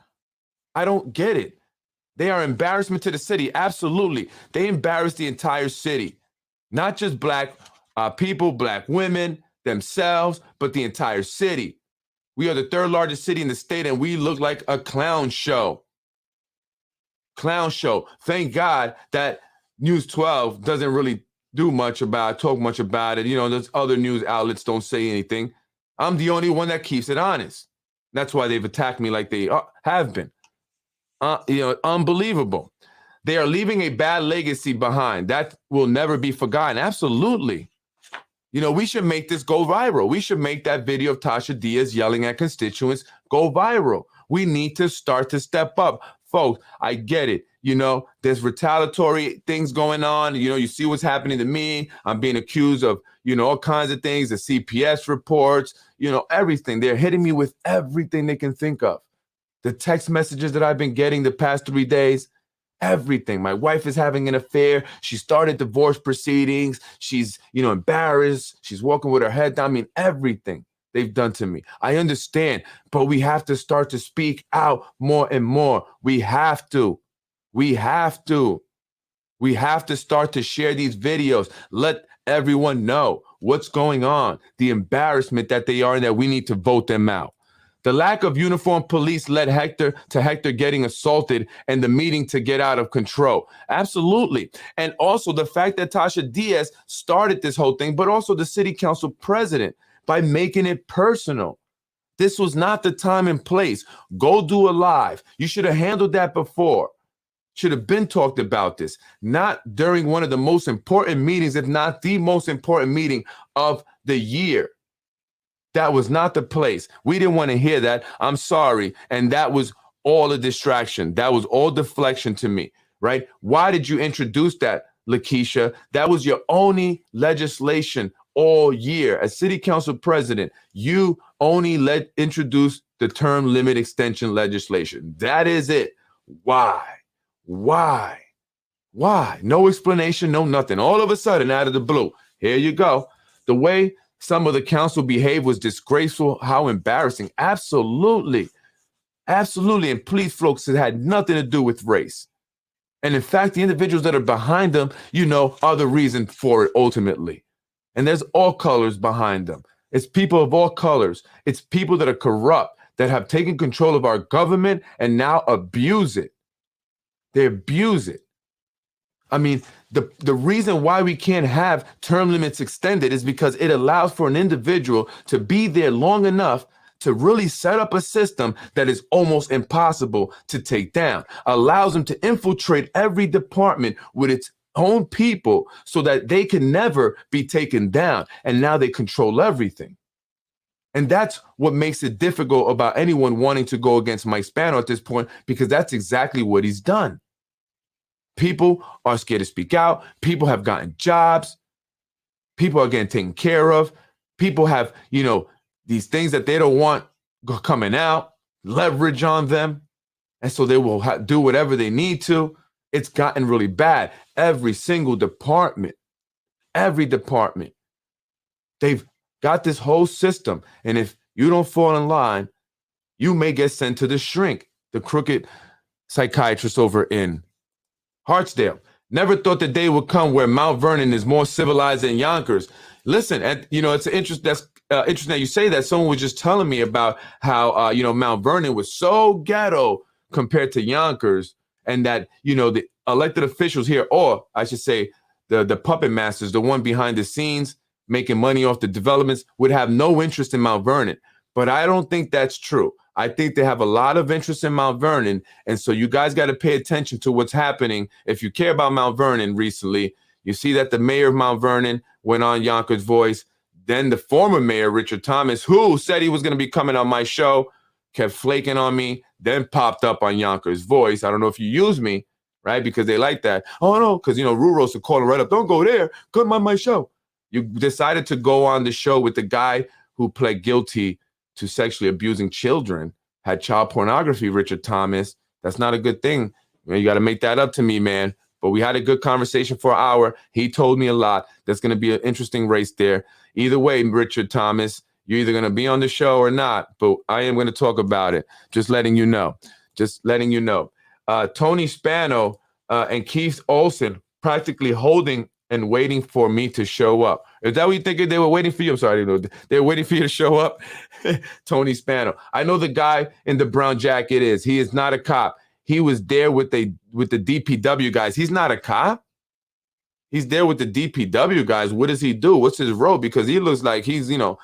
I don't get it. They are embarrassment to the city. Absolutely. They embarrass the entire city, not just black people, black women themselves, but the entire city. We are the 3rd largest city in the state, and we look like a clown show. Clown show. Thank God that News 12 doesn't really talk much about it. Those other news outlets don't say anything. I'm the only one that keeps it honest. That's why they've attacked me like they have been. Unbelievable. They are leaving a bad legacy behind that will never be forgotten. Absolutely. We should make this go viral. We should make that video of Tasha Diaz yelling at constituents go viral. We need to start to step up. Folks, I get it. There's retaliatory things going on. You see what's happening to me. I'm being accused of, all kinds of things, the CPS reports, everything. They're hitting me with everything they can think of. The text messages that I've been getting the past 3 days, everything. My wife is having an affair. She started divorce proceedings. She's, embarrassed. She's walking with her head down. I mean, everything they've done to me. I understand, but we have to start to speak out more and more. We have to start to share these videos. Let everyone know what's going on, the embarrassment that they are, and that we need to vote them out. The lack of uniformed police led Hector getting assaulted and the meeting to get out of control. Absolutely. And also the fact that Tasha Diaz started this whole thing, but also the city council president, by making it personal. This was not the time and place. Go do a live. You should have handled that before. Should have been talked about this, not during one of the most important meetings, if not the most important meeting of the year. That was not the place. We didn't want to hear that. I'm sorry. And that was all a distraction. That was all deflection to me, right? Why did you introduce that, Lakeisha? That was your only legislation all year. As city council president, you only introduced the term limit extension legislation. That is it. Why? No explanation, no nothing. All of a sudden, out of the blue, here you go. The way some of the council behaved was disgraceful. How embarrassing. Absolutely. And please, folks, it had nothing to do with race. And in fact, the individuals that are behind them, are the reason for it ultimately. And there's all colors behind them. It's people of all colors. It's people that are corrupt, that have taken control of our government and now abuse it. They abuse it. I mean, the reason why we can't have term limits extended is because it allows for an individual to be there long enough to really set up a system that is almost impossible to take down, allows them to infiltrate every department with its own people so that they can never be taken down. And now they control everything. And that's what makes it difficult about anyone wanting to go against Mike Spano at this point, because that's exactly what he's done. People are scared to speak out. People have gotten jobs. People are getting taken care of. People have, these things that they don't want coming out, leverage on them. And so they will do whatever they need to. It's gotten really bad. Every single department, they've got this whole system. And if you don't fall in line, you may get sent to the shrink, the crooked psychiatrist over in Hartsdale. Never thought the day would come where Mount Vernon is more civilized than Yonkers. Listen, and it's interesting that you say that. Someone was just telling me about how Mount Vernon was so ghetto compared to Yonkers, and that the elected officials here, or I should say the puppet masters, the one behind the scenes making money off the developments, would have no interest in Mount Vernon. But I don't think that's true. I think they have a lot of interest in Mount Vernon. And so you guys got to pay attention to what's happening. If you care about Mount Vernon recently, you see that the mayor of Mount Vernon went on Yonkers Voice. Then the former mayor, Richard Thomas, who said he was going to be coming on my show, kept flaking on me, then popped up on Yonkers Voice. I don't know if you use me, right? Because they like that. Oh, no, because, Ruros to call him right up. Don't go there. Come on my show. You decided to go on the show with the guy who pled guilty to sexually abusing children, had child pornography, Richard Thomas. That's not a good thing. You got to make that up to me, man. But we had a good conversation for an hour. He told me a lot. That's going to be an interesting race there. Either way, Richard Thomas, you're either going to be on the show or not. But I am going to talk about it. Just letting you know. Tony Spano and Keith Olsen practically holding and waiting for me to show up. Is that what you think they were waiting for you? I'm sorry, I didn't know. They were waiting for you to show up? Tony Spano. I know the guy in the brown jacket is. He is not a cop. He was there with the DPW guys. He's not a cop. He's there with the DPW guys. What does he do? What's his role? Because he looks like he's, a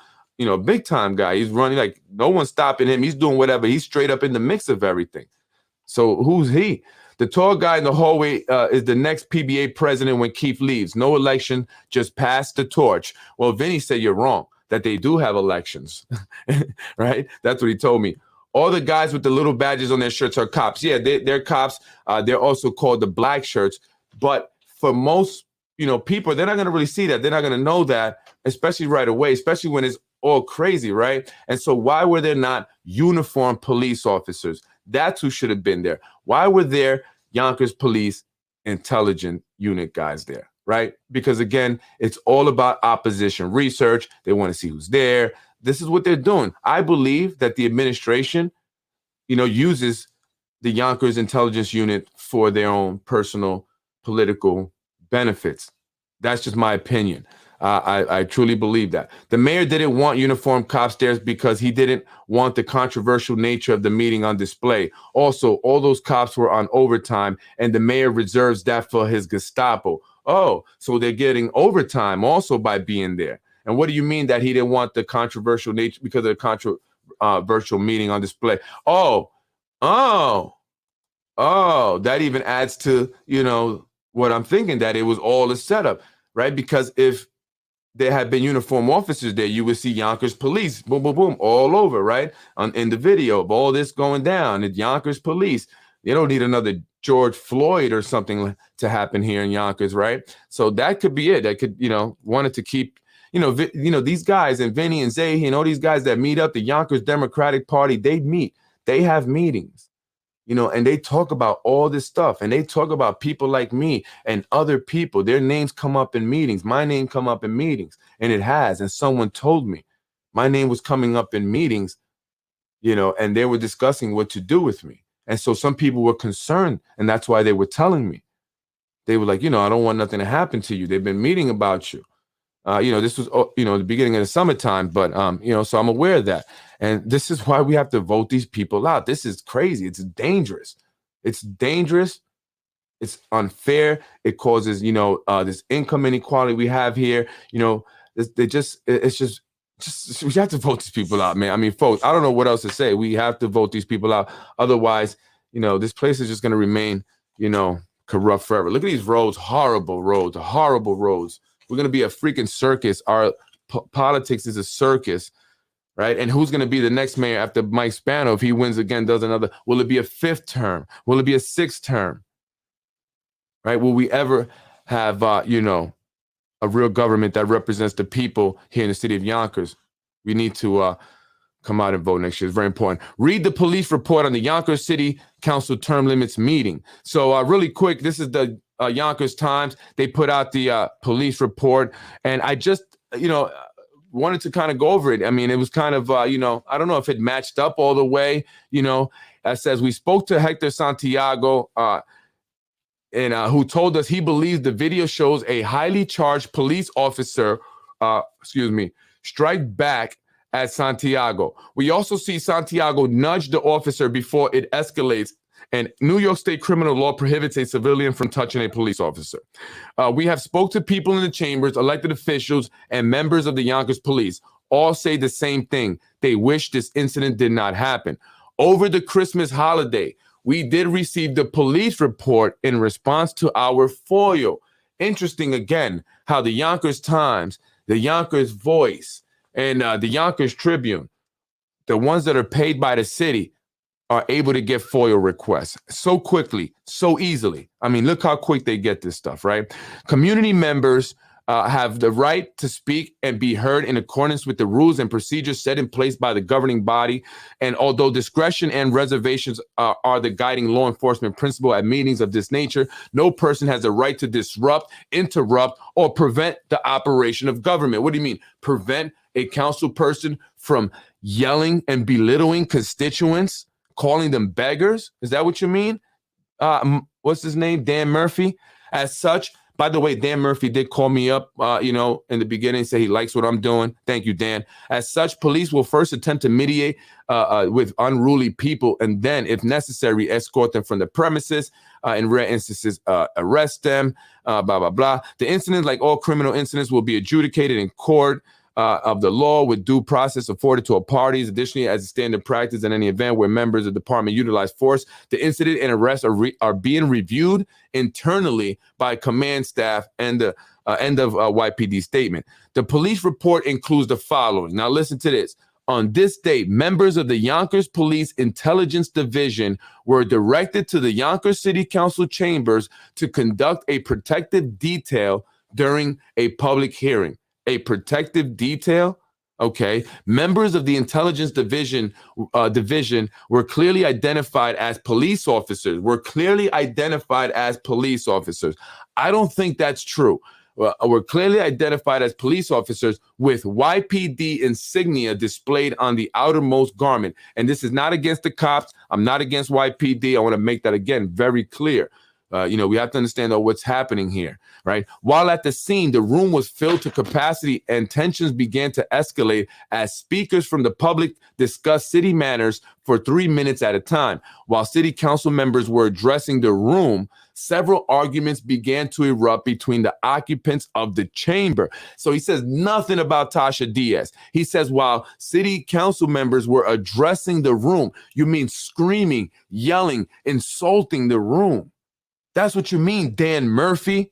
big time guy. He's running like no one's stopping him. He's doing whatever. He's straight up in the mix of everything. So who's he? The tall guy in the hallway is the next PBA president when Keith leaves. No election, just pass the torch. Well, Vinny said you're wrong, that they do have elections, right? That's what he told me. All the guys with the little badges on their shirts are cops. Yeah, they're cops. They're also called the black shirts. But for most, people, they're not going to really see that. They're not going to know that, especially right away, especially when it's all crazy, right? And so why were there not uniformed police officers? That's who should have been there. Why were there Yonkers Police Intelligence Unit guys there, right? Because again, it's all about opposition research. They want to see who's there. This is what they're doing. I believe that the administration, uses the Yonkers Intelligence Unit for their own personal political benefits. That's just my opinion. I truly believe that. The mayor didn't want uniformed cops there because he didn't want the controversial nature of the meeting on display. Also, all those cops were on overtime, and the mayor reserves that for his Gestapo. Oh, so they're getting overtime also by being there. And what do you mean that he didn't want the controversial nature because of the controversial meeting on display? Oh, that even adds to, what I'm thinking, that it was all a setup, right? Because if there had been uniform officers there, you would see Yonkers Police, boom, boom, boom, all over, right? In the video of all this going down, it's Yonkers Police. You don't need another George Floyd or something to happen here in Yonkers, right? So that could be it. That could, wanted to keep, these guys and Vinny and Zay, these guys that meet up, the Yonkers Democratic Party, they meet, they have meetings. And they talk about all this stuff, and they talk about people like me and other people. Their names come up in meetings. My name come up in meetings, and it has. And someone told me my name was coming up in meetings, and they were discussing what to do with me. And so some people were concerned, and that's why they were telling me. They were like, I don't want nothing to happen to you. They've been meeting about you. This was, the beginning of the summertime, but, so I'm aware of that. And this is why we have to vote these people out. This is crazy. It's dangerous. It's dangerous. It's unfair. It causes, this income inequality we have here. We have to vote these people out, man. I mean, folks, I don't know what else to say. We have to vote these people out. Otherwise, this place is just going to remain, corrupt forever. Look at these roads, horrible roads. We're going to be a freaking circus. Our politics is a circus, right? And who's going to be the next mayor after Mike Spano if he wins again, does another? Will it be a 5th term? Will it be a 6th term? Right? Will we ever have, a real government that represents the people here in the city of Yonkers? We need to come out and vote next year. It's very important. Read the police report on the Yonkers City Council term limits meeting. So really quick, this is the Yonkers Times. They put out the police report, and I just, wanted to kind of go over it. I mean, it was kind of, I don't know if it matched up all the way. It says we spoke to Hector Santiago, and who told us he believes the video shows a highly charged police officer, strike back at Santiago. We also see Santiago nudge the officer before it escalates, and New York State criminal law prohibits a civilian from touching a police officer. We have spoke to people in the chambers, elected officials, and members of the Yonkers police. All say the same thing. They wish this incident did not happen. Over the Christmas holiday, we did receive the police report in response to our FOIL. Interesting, again, how the Yonkers Times, the Yonkers Voice, and the Yonkers Tribune, the ones that are paid by the city, are able to get FOIA requests so quickly, so easily. I mean, look how quick they get this stuff, right? Community members have the right to speak and be heard in accordance with the rules and procedures set in place by the governing body. And although discretion and reservations are the guiding law enforcement principle at meetings of this nature, no person has the right to disrupt, interrupt, or prevent the operation of government. What do you mean? Prevent a council person from yelling and belittling constituents, calling them beggars? Is that what you mean? What's his name? Dan Murphy. As such, by the way, Dan Murphy did call me up, in the beginning, say he likes what I'm doing. Thank you, Dan. As such, police will first attempt to mediate with unruly people and then, if necessary, escort them from the premises. In rare instances, arrest them, blah, blah, blah. The incident, like all criminal incidents, will be adjudicated in court of the law with due process afforded to all parties. Additionally, as a standard practice in any event where members of the department utilize force, the incident and arrest are being reviewed internally by command staff and the end of YPD statement. The police report includes the following. Now listen to this. On this date, members of the Yonkers Police Intelligence Division were directed to the Yonkers City Council chambers to conduct a protective detail during a public hearing. A protective detail. Okay. Members of the intelligence division were clearly identified as police officers. I don't think that's true. Were clearly identified as police officers with YPD insignia displayed on the outermost garment. And this is not against the cops. I'm not against YPD. I want to make that again very clear. We have to understand what's happening here, right? While at the scene, the room was filled to capacity and tensions began to escalate as speakers from the public discussed city matters for 3 minutes at a time. While city council members were addressing the room, several arguments began to erupt between the occupants of the chamber. So he says nothing about Tasha Diaz. He says while city council members were addressing the room, you mean screaming, yelling, insulting the room. That's what you mean, Dan Murphy.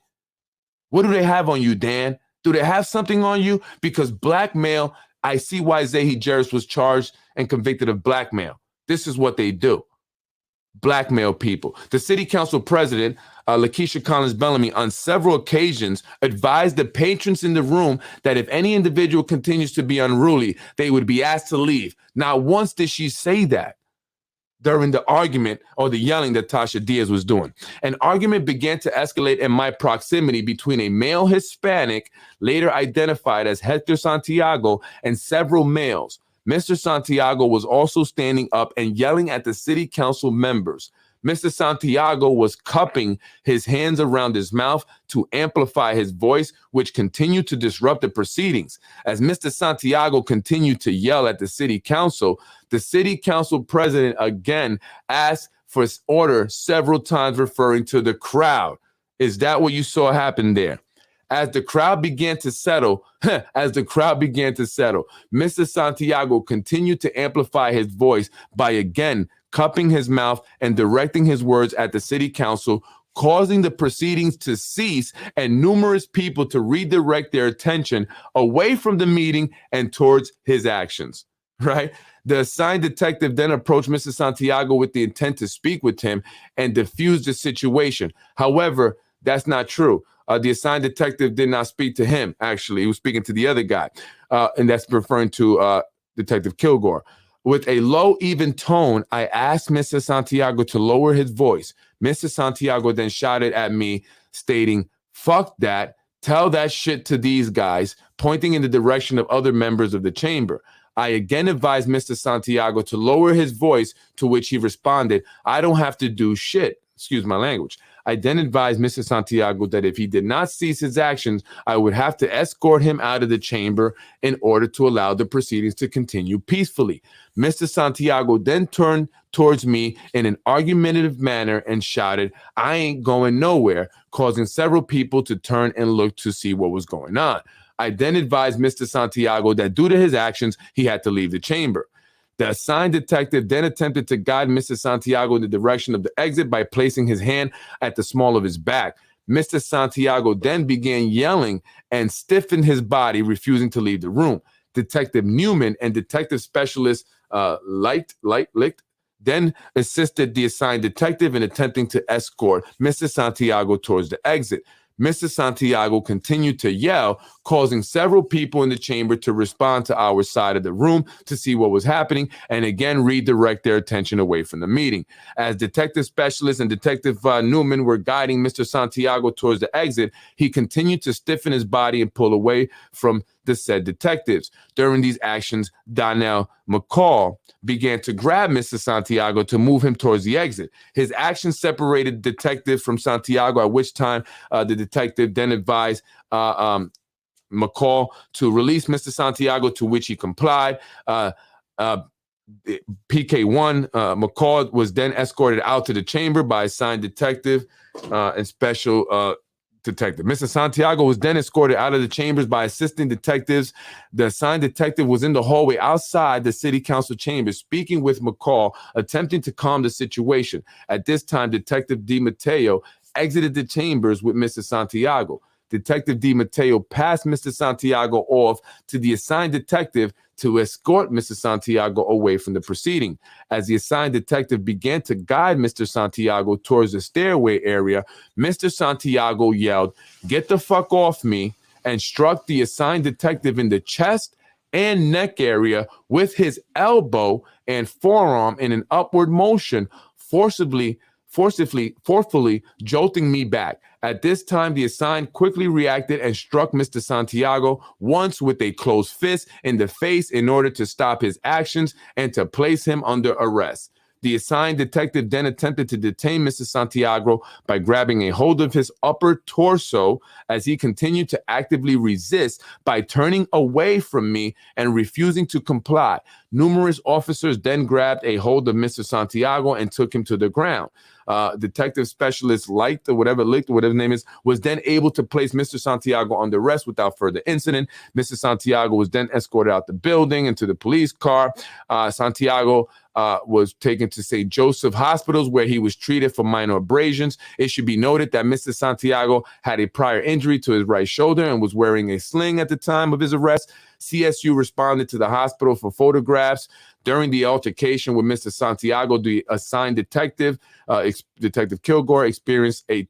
What do they have on you, Dan? Do they have something on you? Because blackmail, I see why Zahi Jarris was charged and convicted of blackmail. This is what they do. Blackmail people. The city council president, Lakeisha Collins Bellamy, on several occasions advised the patrons in the room that if any individual continues to be unruly, they would be asked to leave. Not once did she say that during the argument or the yelling that Tasha Diaz was doing. An argument began to escalate in my proximity between a male Hispanic, later identified as Hector Santiago, and several males. Mr. Santiago was also standing up and yelling at the city council members. Mr. Santiago was cupping his hands around his mouth to amplify his voice, which continued to disrupt the proceedings. As Mr. Santiago continued to yell at the city council president again asked for order several times, referring to the crowd. Is that what you saw happen there? As the crowd began to settle, Mr. Santiago continued to amplify his voice by again cupping his mouth and directing his words at the city council, causing the proceedings to cease and numerous people to redirect their attention away from the meeting and towards his actions, right? The assigned detective then approached Mr. Santiago with the intent to speak with him and diffuse the situation. However, that's not true. The assigned detective did not speak to him, actually. He was speaking to the other guy, and that's referring to Detective Kilgore. With a low, even tone, I asked Mr. Santiago to lower his voice. Mr. Santiago then shouted at me, stating, "Fuck that, tell that shit to these guys," pointing in the direction of other members of the chamber. I again advised Mr. Santiago to lower his voice, to which he responded, "I don't have to do shit." Excuse my language. I then advised Mr. Santiago that if he did not cease his actions, I would have to escort him out of the chamber in order to allow the proceedings to continue peacefully. Mr. Santiago then turned towards me in an argumentative manner and shouted, "I ain't going nowhere," causing several people to turn and look to see what was going on. I then advised Mr. Santiago that due to his actions, he had to leave the chamber. The assigned detective then attempted to guide Mr. Santiago in the direction of the exit by placing his hand at the small of his back. Mr. Santiago then began yelling and stiffened his body, refusing to leave the room. Detective Newman and Detective Specialist Licht then assisted the assigned detective in attempting to escort Mr. Santiago towards the exit. Mr. Santiago continued to yell, causing several people in the chamber to respond to our side of the room to see what was happening and again redirect their attention away from the meeting. As Detective Specialist and Detective Newman were guiding Mr. Santiago towards the exit, he continued to stiffen his body and pull away from the said detectives. During these actions, Donnell McCall began to grab Mr. Santiago to move him towards the exit. His actions separated the detective from Santiago, at which time the detective then advised McCall to release Mr. Santiago, to which he complied. PK1, McCall was then escorted out to the chamber by assigned detective and special detective. Mr. Santiago was then escorted out of the chambers by assisting detectives. The assigned detective was in the hallway outside the city council chambers, speaking with McCall, attempting to calm the situation. At this time, Detective DiMatteo exited the chambers with Mr. Santiago. Detective DiMatteo passed Mr. Santiago off to the assigned detective to escort Mr. Santiago away from the proceeding. As the assigned detective began to guide Mr. Santiago towards the stairway area, Mr. Santiago yelled, "Get the fuck off me," and struck the assigned detective in the chest and neck area with his elbow and forearm in an upward motion, forcefully jolting me back. At this time, the assigned quickly reacted and struck Mr. Santiago once with a closed fist in the face in order to stop his actions and to place him under arrest. The assigned detective then attempted to detain Mr. Santiago by grabbing a hold of his upper torso as he continued to actively resist by turning away from me and refusing to comply. Numerous officers then grabbed a hold of Mr. Santiago and took him to the ground. Detective Specialist Licht, or whatever his name is, was then able to place Mr. Santiago under arrest without further incident. Mr. Santiago was then escorted out the building into the police car. Santiago was taken to St. Joseph Hospitals, where he was treated for minor abrasions. It should be noted that Mr. Santiago had a prior injury to his right shoulder and was wearing a sling at the time of his arrest. CSU responded to the hospital for photographs. During the altercation with Mr. Santiago, the assigned detective, Detective Kilgore, experienced a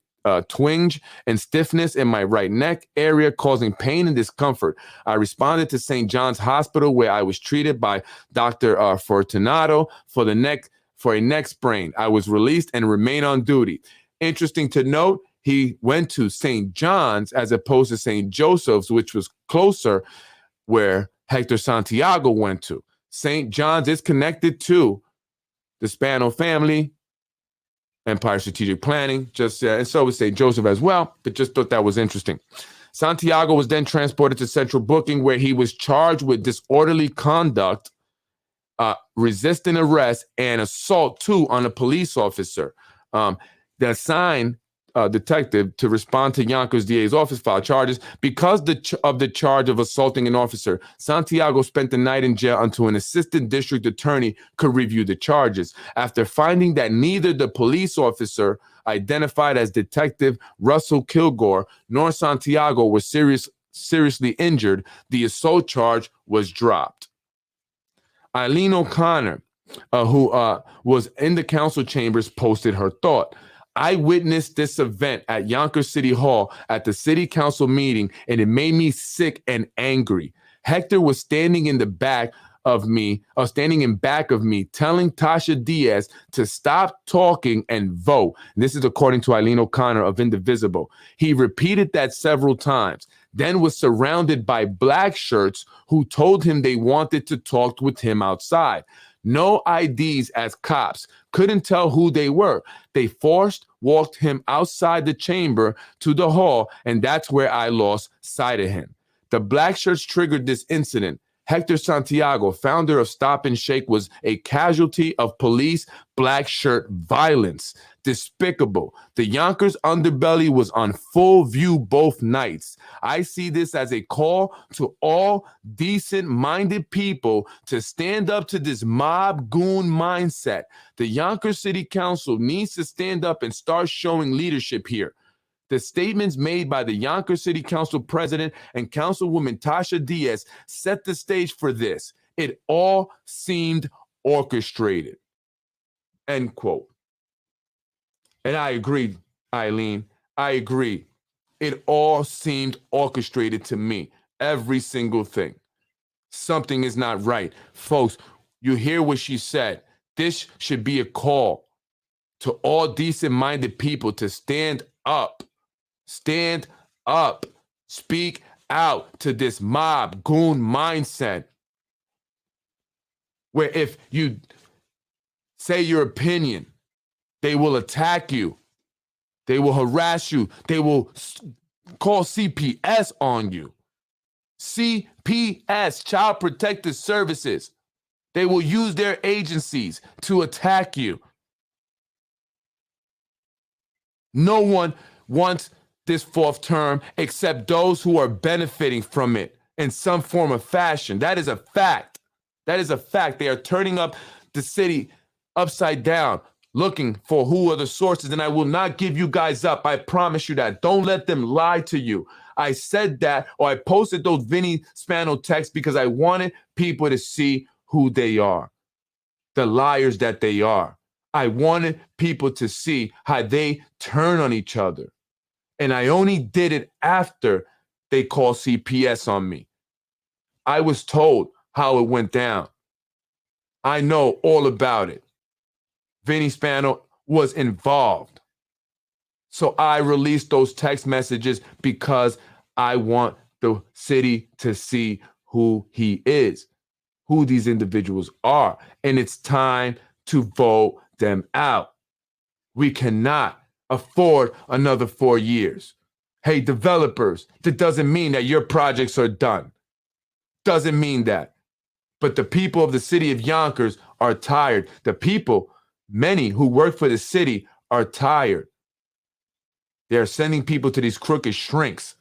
twinge and stiffness in my right neck area, causing pain and discomfort. I responded to St. John's Hospital, where I was treated by Dr. Fortunato for a neck sprain. I was released and remain on duty. Interesting to note, he went to St. John's as opposed to St. Joseph's, which was closer, where Hector Santiago went to. St. John's is connected to the Spano family, Empire Strategic Planning, and so is St. Joseph as well, but just thought that was interesting. Santiago was then transported to Central Booking, where he was charged with disorderly conduct, resisting arrest, and assault on a police officer. The assigned detective to respond to Yonkers DA's office filed charges. Because of the charge of assaulting an officer, Santiago spent the night in jail until an assistant district attorney could review the charges. After finding that neither the police officer identified as Detective Russell Kilgore nor Santiago was seriously injured, the assault charge was dropped. Eileen O'Connor, who was in the council chambers, posted her thought. I witnessed this event at Yonkers City Hall at the city council meeting, and it made me sick and angry. Hector was standing in back of me, telling Tasha Diaz to stop talking and vote. This is according to Eileen O'Connor of Indivisible. He repeated that several times, then was surrounded by black shirts who told him they wanted to talk with him outside. No IDs as cops. Couldn't tell who they were. They walked him outside the chamber to the hall, and that's where I lost sight of him. The black shirts triggered this incident. Hector Santiago, founder of Stop and Shake, was a casualty of police black shirt violence. Despicable. The Yonkers underbelly was on full view both nights. I see this as a call to all decent-minded people to stand up to this mob goon mindset. The Yonkers City Council needs to stand up and start showing leadership here. The statements made by the Yonkers City Council President and Councilwoman Tasha Diaz set the stage for this. It all seemed orchestrated, end quote. And I agree, Eileen. I agree. It all seemed orchestrated to me. Every single thing. Something is not right. Folks, you hear what she said. This should be a call to all decent-minded people to stand up. Stand up. Speak out to this mob goon mindset. Where if you say your opinion, they will attack you. They will harass you. They will call CPS on you. CPS, Child Protective Services. They will use their agencies to attack you. No one wants this fourth term except those who are benefiting from it in some form of fashion. That is a fact. That is a fact. They are turning up the city upside down, looking for who are the sources, and I will not give you guys up. I promise you that. Don't let them lie to you. I said that, or I posted those Vinny Spano texts because I wanted people to see who they are, the liars that they are. I wanted people to see how they turn on each other. And I only did it after they called CPS on me. I was told how it went down. I know all about it. Vinny Spano was involved. So I released those text messages because I want the city to see who he is, who these individuals are. And it's time to vote them out. We cannot afford another 4 years. Hey, developers, that doesn't mean that your projects are done. Doesn't mean that. But the people of the city of Yonkers are tired. The people, many who work for the city, are tired. They are sending people to these crooked shrinks,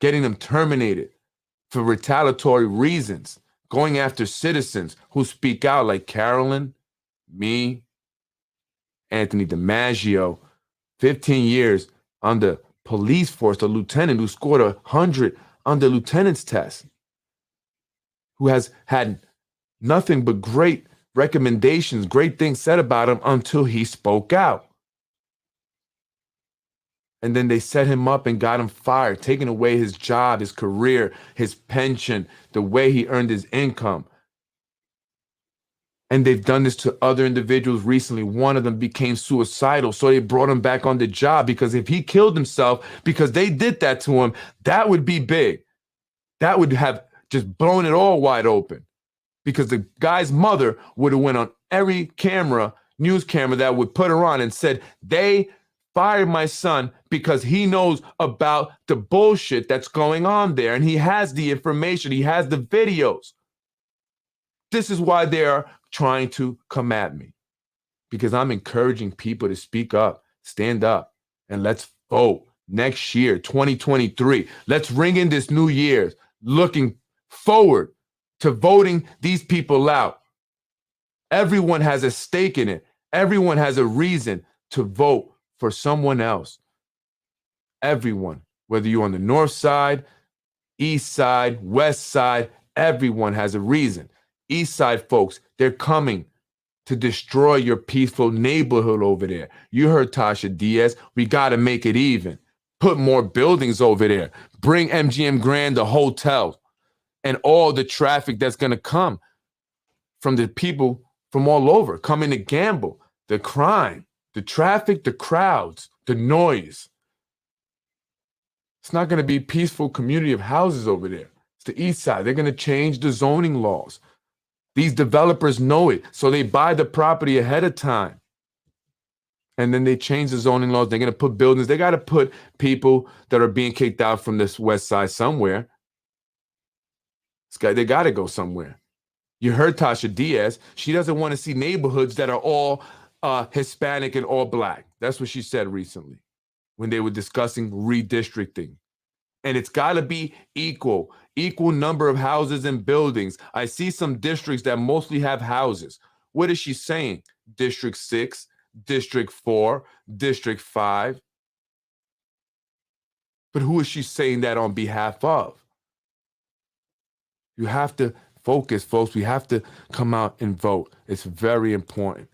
getting them terminated for retaliatory reasons, going after citizens who speak out like Carolyn, me, Anthony DiMaggio, 15 years on the police force, the lieutenant who scored 100 on the lieutenant's test, who has had nothing but great recommendations, great things said about him until he spoke out. And then they set him up and got him fired, taking away his job, his career, his pension, the way he earned his income. And they've done this to other individuals recently. One of them became suicidal, so they brought him back on the job, because if he killed himself because they did that to him, that would be big. That would have just blown it all wide open, because the guy's mother would have went on every camera, news camera that would put her on and said, they fired my son because he knows about the bullshit that's going on there. And he has the information. He has the videos. This is why they are trying to come at me, because I'm encouraging people to speak up, stand up, and let's vote next year, 2023. Let's ring in this new year, looking forward to voting these people out. Everyone has a stake in it. Everyone has a reason to vote for someone else. Everyone, whether you're on the north side, east side, west side, everyone has a reason. East side folks, they're coming to destroy your peaceful neighborhood over there. You heard Tasha Diaz. We got to make it even. Put more buildings over there. Bring MGM Grand, the hotel, and all the traffic that's going to come from the people from all over coming to gamble, the crime, the traffic, the crowds, the noise. It's not going to be a peaceful community of houses over there. It's the east side. They're going to change the zoning laws. These developers know it, so they buy the property ahead of time. And then they change the zoning laws. They're going to put buildings. They got to put people that are being kicked out from this west side somewhere. They got to go somewhere. You heard Tasha Diaz. She doesn't want to see neighborhoods that are all Hispanic and all black. That's what she said recently when they were discussing redistricting. And it's got to be equal number of houses and buildings. I see some districts that mostly have houses. What is she saying? District 6, District 4, District 5. But who is she saying that on behalf of? You have to Focus, folks. We have to come out and vote. It's very important.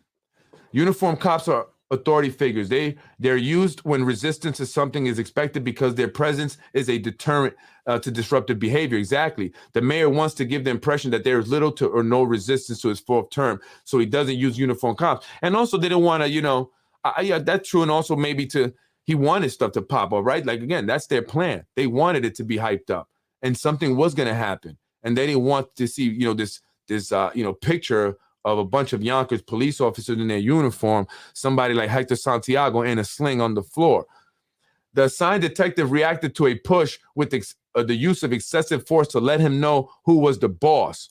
Uniformed cops are authority figures. They're used when resistance to something is expected because their presence is a deterrent to disruptive behavior. Exactly. The mayor wants to give the impression that there is little to or no resistance to his fourth term, so he doesn't use uniformed cops. And also, they don't want to, yeah, that's true. And also, maybe he wanted stuff to pop up, right? Like, again, that's their plan. They wanted it to be hyped up, and something was going to happen, and they didn't want to see, this picture of a bunch of Yonkers police officers in their uniform, somebody like Hector Santiago in a sling on the floor. The assigned detective reacted to a push with the use of excessive force to let him know who was the boss.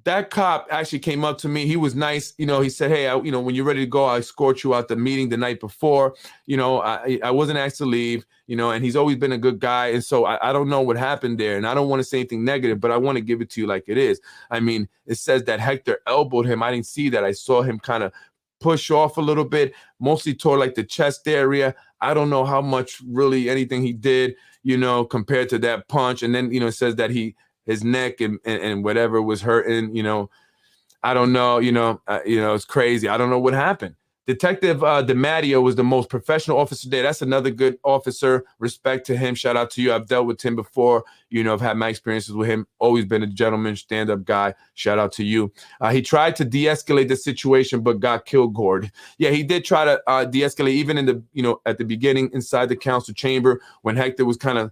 That cop actually came up to me. He was nice. He said, hey, when you're ready to go, I'll escort you out the meeting the night before. I wasn't asked to leave, and he's always been a good guy. And so I don't know what happened there. And I don't want to say anything negative, but I want to give it to you like it is. I mean, it says that Hector elbowed him. I didn't see that. I saw him kind of push off a little bit, mostly toward like the chest area. I don't know how much really anything he did, compared to that punch. And then, it says that his neck and whatever was hurting, I don't know, it's crazy. I don't know what happened. Detective DiMatteo was the most professional officer there. That's another good officer. Respect to him. Shout out to you. I've dealt with him before. I've had my experiences with him. Always been a gentleman, stand-up guy. Shout out to you. He tried to de-escalate the situation, but got killed. Yeah, he did try to de-escalate even in the, at the beginning inside the council chamber when Hector was kind of,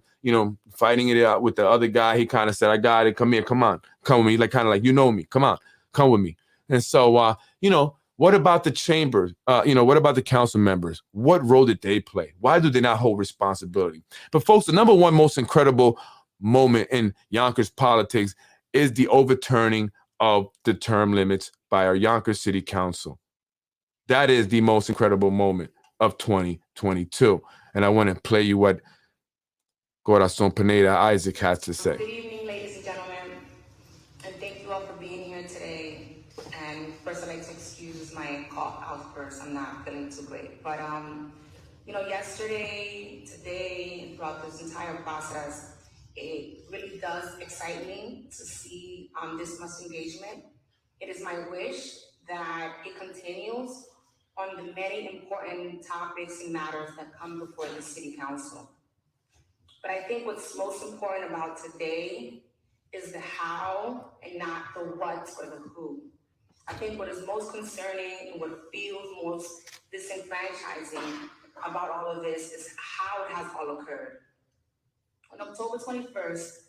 fighting it out with the other guy. He kind of said, I got it. Come here. Come on. Come with me. Like, kind of like, me. Come on. Come with me. And so, what about the chambers? What about the council members? What role did they play? Why do they not hold responsibility? But folks, the number one most incredible moment in Yonkers politics is the overturning of the term limits by our Yonkers City Council. That is the most incredible moment of 2022. And I want to play you what Corazon Pineda Isaac has to say. Good evening, ladies and gentlemen, and thank you all for being here today. And first, I'd like to excuse my cough outburst. I'm not feeling too great. But, yesterday, today, throughout this entire process, it really does excite me to see this much engagement. It is my wish that it continues on the many important topics and matters that come before the City Council. But I think what's most important about today is the how and not the what or the who. I think what is most concerning and what feels most disenfranchising about all of this is how it has all occurred. On October 21st,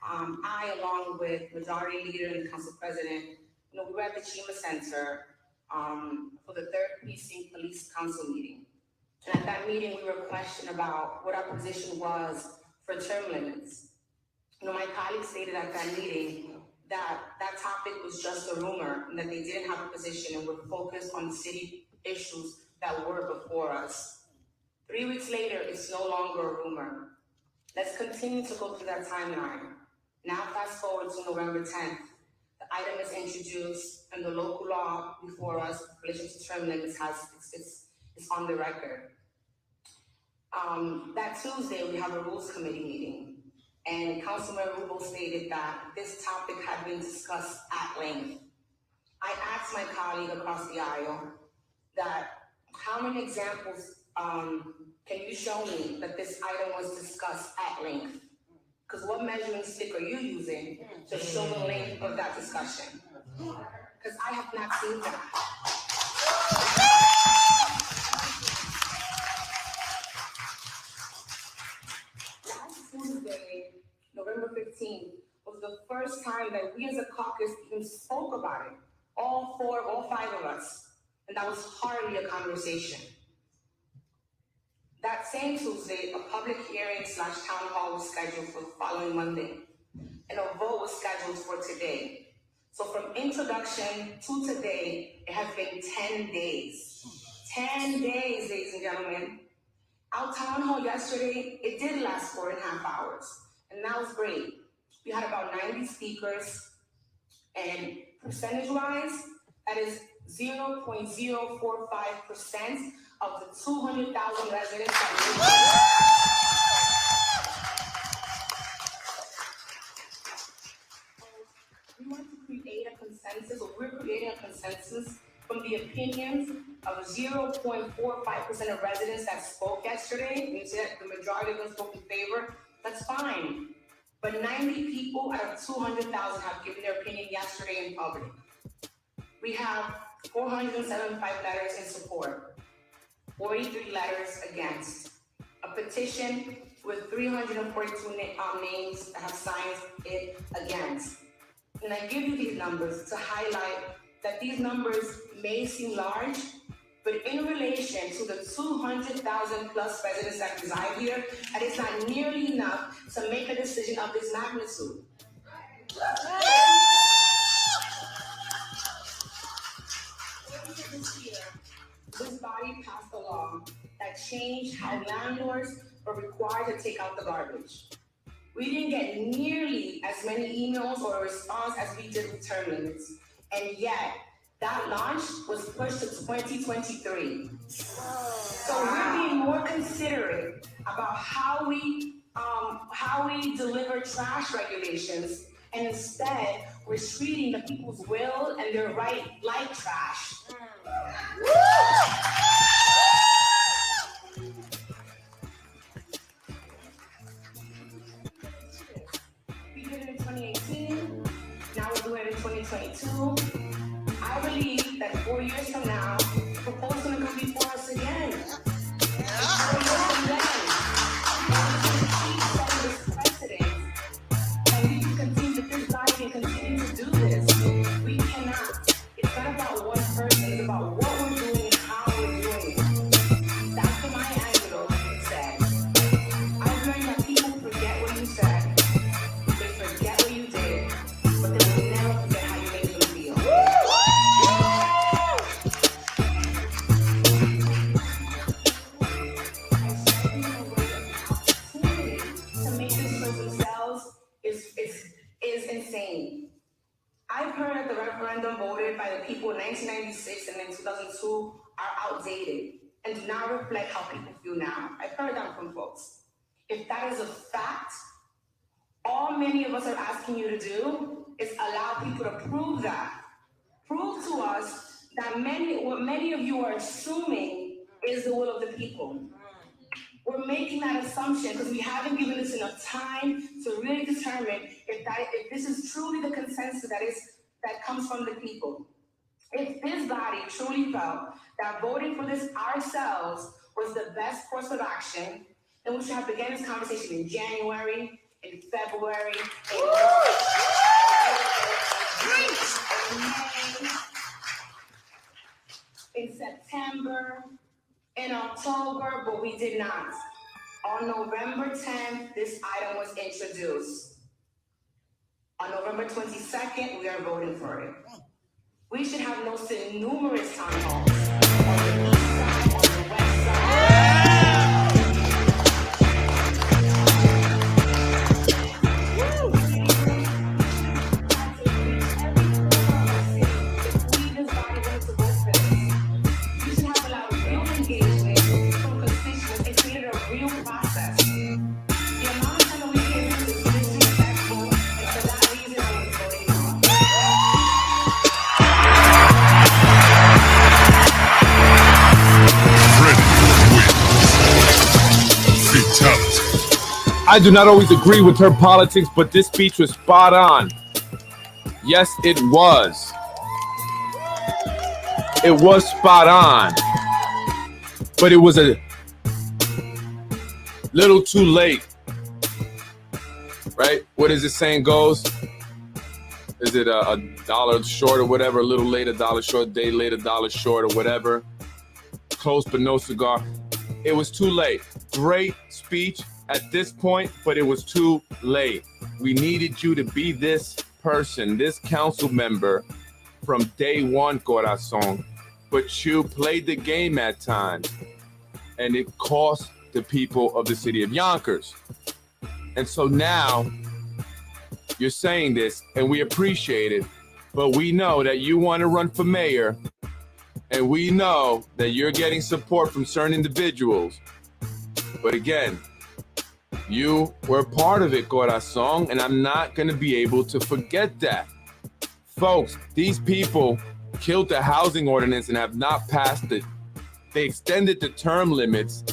I, along with Majority Leader and Council President, we were at the Chima Center for the 3rd Precinct Police Council meeting. And at that meeting, we were questioned about what our position was for term limits. My colleagues stated at that meeting that that topic was just a rumor and that they didn't have a position and were focused on city issues that were before us. 3 weeks later, it's no longer a rumor. Let's continue to go through that timeline. Now fast forward to November 10th. The item is introduced and the local law before us in relation to term limits is on the record. That Tuesday, we have a Rules Committee meeting, and Councilmember Rubo stated that this topic had been discussed at length. I asked my colleague across the aisle that how many examples can you show me that this item was discussed at length? Because what measuring stick are you using to show the length of that discussion? Because I have not seen that. Tuesday, November 15th, was the first time that we as a caucus even spoke about it. All 5 of us. And that was hardly a conversation. That same Tuesday, a public hearing / town hall was scheduled for the following Monday. And a vote was scheduled for today. So from introduction to today, it has been 10 days. 10 days, ladies and gentlemen. Our town hall yesterday, it did last 4.5 hours, and that was great. We had about 90 speakers, and percentage-wise, that is 0.045% of the 200,000 residents that live We want to create a consensus, or we're creating a consensus from the opinions of 0.45% of residents that spoke yesterday. You said the majority of them spoke in favor. That's fine. But 90 people out of 200,000 have given their opinion yesterday in public. We have 475 letters in support, 43 letters against, a petition with 342 names that have signed it against. And I give you these numbers to highlight that these numbers may seem large, but in relation to the 200,000 plus residents that reside here, that is not nearly enough to make a decision of this magnitude. This body passed a law that changed how landlords were required to take out the garbage. We didn't get nearly as many emails or response as we did with term limits, and yet that launch was pushed to 2023. So we're being more considerate about how we deliver trash regulations, and instead we're treating the people's will and their right like trash. We did it in 2018, now we're doing it in 2022. I believe that 4 years from now, the proposal's gonna come before us again. 4 years from then, we're gonna keep setting this precedent, and we can continue, this body can continue to do this. We cannot. It's not about one person, it's about what we're doing and how we're doing it. That's what Maya Angelou said. I've learned that people forget what you said, they forget what you did, but they will never forget how you made them feel. To make this for themselves is insane. I've heard that the referendum voted by the people in 1996 and in 2002 are outdated and do not reflect how people feel now. I've heard that from folks. If that is a fact, all many of us are asking you to do is allow people to prove that. Prove to us that what many of you are assuming is the will of the people. We're making that assumption because we haven't given this enough time to really determine if this is truly the consensus that comes from the people. If this body truly felt that voting for this ourselves was the best course of action, then we should have begun this conversation in January, in February, in May, in September, in October, but we did not. On November 10th, this item was introduced. On November 22nd, we are voting for it. We should have hosted numerous town halls on the east side, on the west I do not always agree with her politics, but this speech was spot on. Yes, it was. It was spot on. But it was a little too late. Right? What is the saying goes? Is it a dollar short or whatever? A little late, a dollar short, a day late, a dollar short or whatever. Close but no cigar. It was too late. Great speech at this point, but it was too late. We needed you to be this person, this council member from day one, Corazon. But you played the game at times, and it cost the people of the city of Yonkers. And so now you're saying this, and we appreciate it, but we know that you want to run for mayor, and we know that you're getting support from certain individuals. But again, you were part of it, Corazon, and I'm not going to be able to forget that. Folks, these people killed the housing ordinance and have not passed it. They extended the term limits.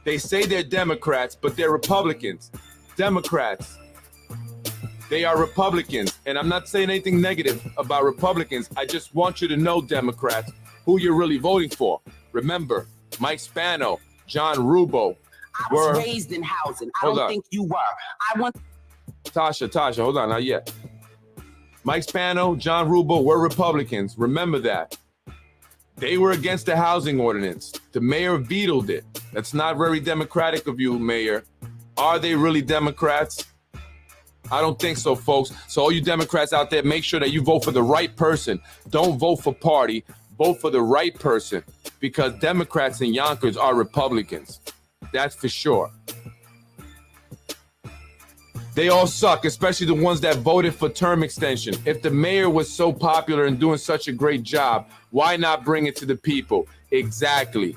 They say they're Democrats, but they're Republicans. Democrats. They are Republicans. And I'm not saying anything negative about Republicans. I just want you to know, Democrats, who you're really voting for. Remember, Mike Spano, John Rubo. I was raised in housing. I don't think you were. I want Tasha, hold on, not yet. Mike Spano, John Rubo were Republicans. Remember that. They were against the housing ordinance. The mayor vetoed it. That's not very democratic of you, Mayor. Are they really Democrats? I don't think so, folks. So all you Democrats out there, make sure that you vote for the right person. Don't vote for party. Vote for the right person, because Democrats in Yonkers are Republicans. That's for sure. They all suck, especially the ones that voted for term extension. If the mayor was so popular and doing such a great job, why not bring it to the people? Exactly.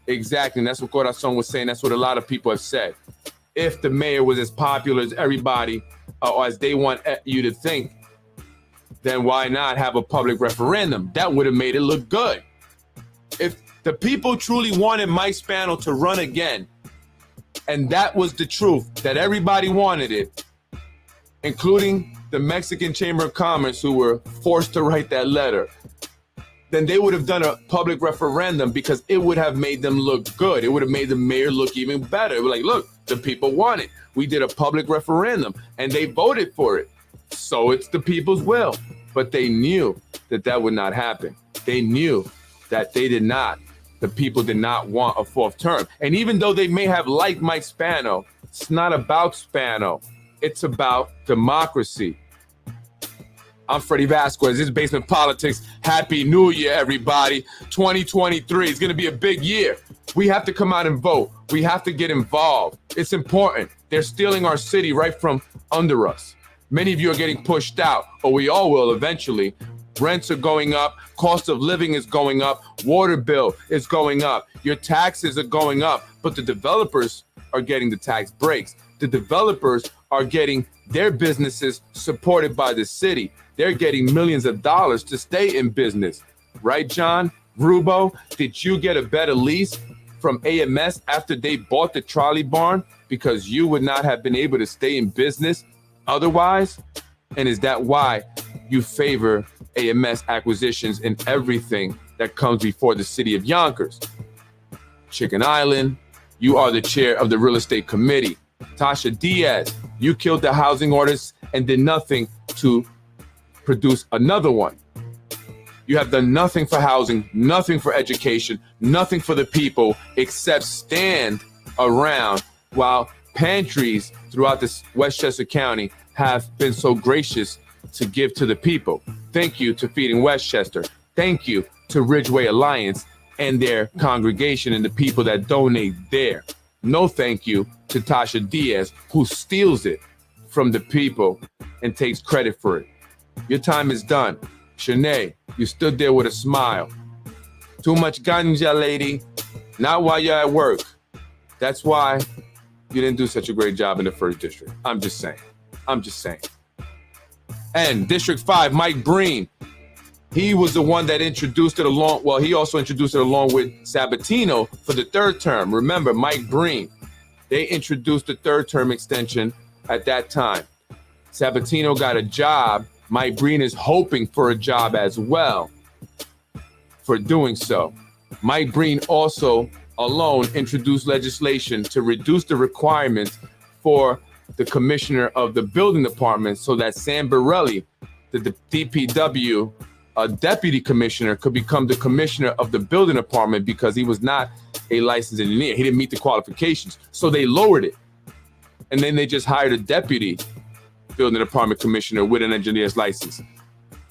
And that's what Corazon was saying. That's what a lot of people have said. If the mayor was as popular as everybody, or as they want you to think, then why not have a public referendum? That would have made it look good. If the people truly wanted Mike Spano to run again, and that was the truth, that everybody wanted it, including the Mexican Chamber of Commerce, who were forced to write that letter, then they would have done a public referendum, because it would have made them look good. It would have made the mayor look even better. It was like, look, the people want it. We did a public referendum and they voted for it. So it's the people's will. But they knew that that would not happen. They knew that the people did not want a fourth term. And even though they may have liked Mike Spano, it's not about Spano. It's about democracy. I'm Freddie Vasquez. This is Basement Politics. Happy New Year, everybody. 2023 is going to be a big year. We have to come out and vote. We have to get involved. It's important. They're stealing our city right from under us. Many of you are getting pushed out, or we all will eventually. Rents are going up. Cost of living is going up. Water bill is going up. Your taxes are going up. But the developers are getting the tax breaks. The developers are getting their businesses supported by the city. They're getting millions of dollars to stay in business. Right, John? Rubo, did you get a better lease from AMS after they bought the trolley barn because you would not have been able to stay in business otherwise? And is that why you favor AMS acquisitions in everything that comes before the city of Yonkers? Chicken Island, you are the chair of the real estate committee. Tasha Diaz, you killed the housing orders and did nothing to produce another one. You have done nothing for housing, nothing for education, nothing for the people, except stand around while pantries throughout this Westchester County have been so gracious to give to the people. Thank you to Feeding Westchester. Thank you to Ridgeway Alliance and their congregation and the people that donate there. No thank you to Tasha Diaz, who steals it from the people and takes credit for it. Your time is done. Shanae, you stood there with a smile. Too much ganja, lady. Not while you're at work. That's why you didn't do such a great job in the first district. I'm just saying. And District 5, Mike Breen. He was the one that introduced it along. Well, he also introduced it along with Sabatino for the third term. Remember, Mike Breen. They introduced the third term extension at that time. Sabatino got a job. Mike Breen is hoping for a job as well for doing so. Mike Breen also alone introduced legislation to reduce the requirements for the commissioner of the building department so that Sam Borelli, the DPW deputy commissioner, could become the commissioner of the building department because he was not a licensed engineer. He didn't meet the qualifications. So they lowered it. And then they just hired a deputy building department commissioner with an engineer's license.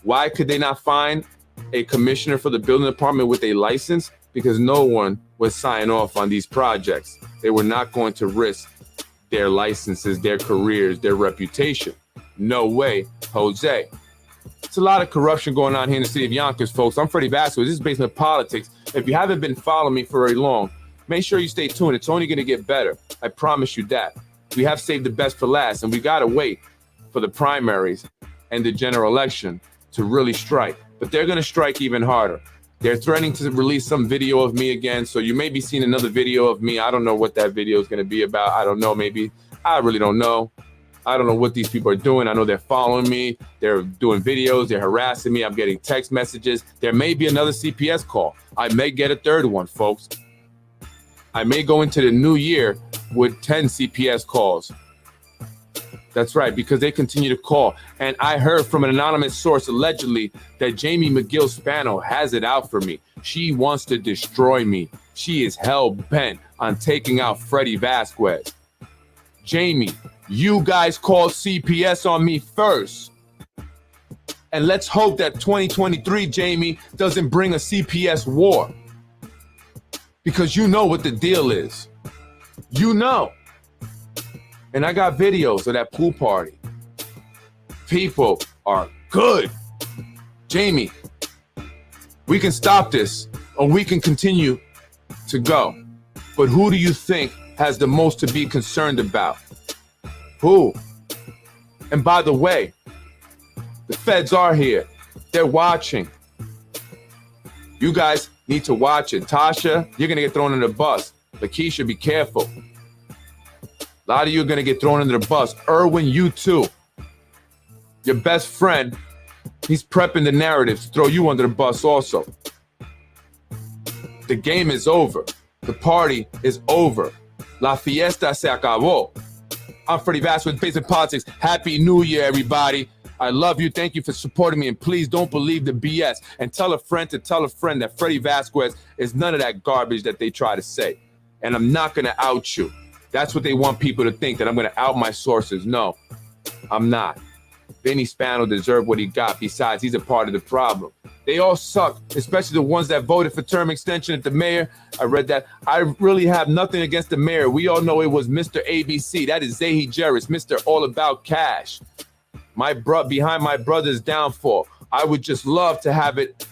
Why could they not find a commissioner for the building department with a license? Because no one would sign off on these projects. They were not going to risk their licenses, their careers, their reputation. No way, Jose. It's a lot of corruption going on here in the city of Yonkers, folks. I'm Freddie Vasquez. This is Basement Politics. If you haven't been following me for very long, make sure you stay tuned. It's only going to get better. I promise you that. We have saved the best for last, and we got to wait for the primaries and the general election to really strike. But they're going to strike even harder. They're threatening to release some video of me again. So you may be seeing another video of me. I don't know what that video is going to be about. I don't know. Maybe. I really don't know. I don't know what these people are doing. I know they're following me. They're doing videos. They're harassing me. I'm getting text messages. There may be another CPS call. I may get a third one, folks. I may go into the new year with 10 CPS calls. That's right, because they continue to call. And I heard from an anonymous source allegedly that Jamie McGill Spano has it out for me. She wants to destroy me. She is hell-bent on taking out Freddy Vasquez. Jamie, you guys called CPS on me first. And let's hope that 2023, Jamie, doesn't bring a CPS war. Because you know what the deal is. You know. And I got videos of that pool party. People are good. Jamie, we can stop this or we can continue to go. But who do you think has the most to be concerned about? Who? And by the way, the feds are here. They're watching. You guys need to watch it. Tasha, you're going to get thrown under the bus. Lakeisha, be careful. A lot of you are going to get thrown under the bus. Erwin, you too. Your best friend, he's prepping the narrative to throw you under the bus also. The game is over. The party is over. La fiesta se acabó. I'm Freddy Vasquez, Basement Politics. Happy New Year, everybody. I love you. Thank you for supporting me. And please don't believe the BS. And tell a friend to tell a friend that Freddy Vasquez is none of that garbage that they try to say. And I'm not going to out you. That's what they want people to think, that I'm going to out my sources. No, I'm not. Vinny Spano deserved what he got. Besides, he's a part of the problem. They all suck, especially the ones that voted for term extension at the mayor. I read that. I really have nothing against the mayor. We all know it was Mr. ABC. That is Zahi Jerris, Mr. All About Cash. Behind my brother's downfall. I would just love to have it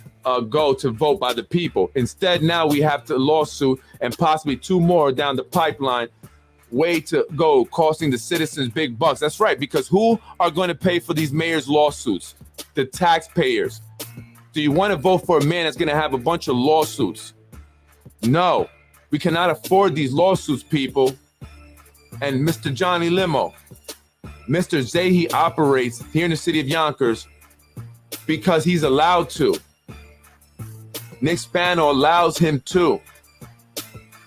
go to vote by the people. Instead, now we have to lawsuit and possibly 2 more down the pipeline. Way to go, costing the citizens big bucks. That's right, because who are going to pay for these mayor's lawsuits? The taxpayers. Do you want to vote for a man that's going to have a bunch of lawsuits? No, we cannot afford these lawsuits, people. And Mr. Johnny Limo, Mr. Zahi operates here in the city of Yonkers because he's allowed to. Nick Spano allows him to.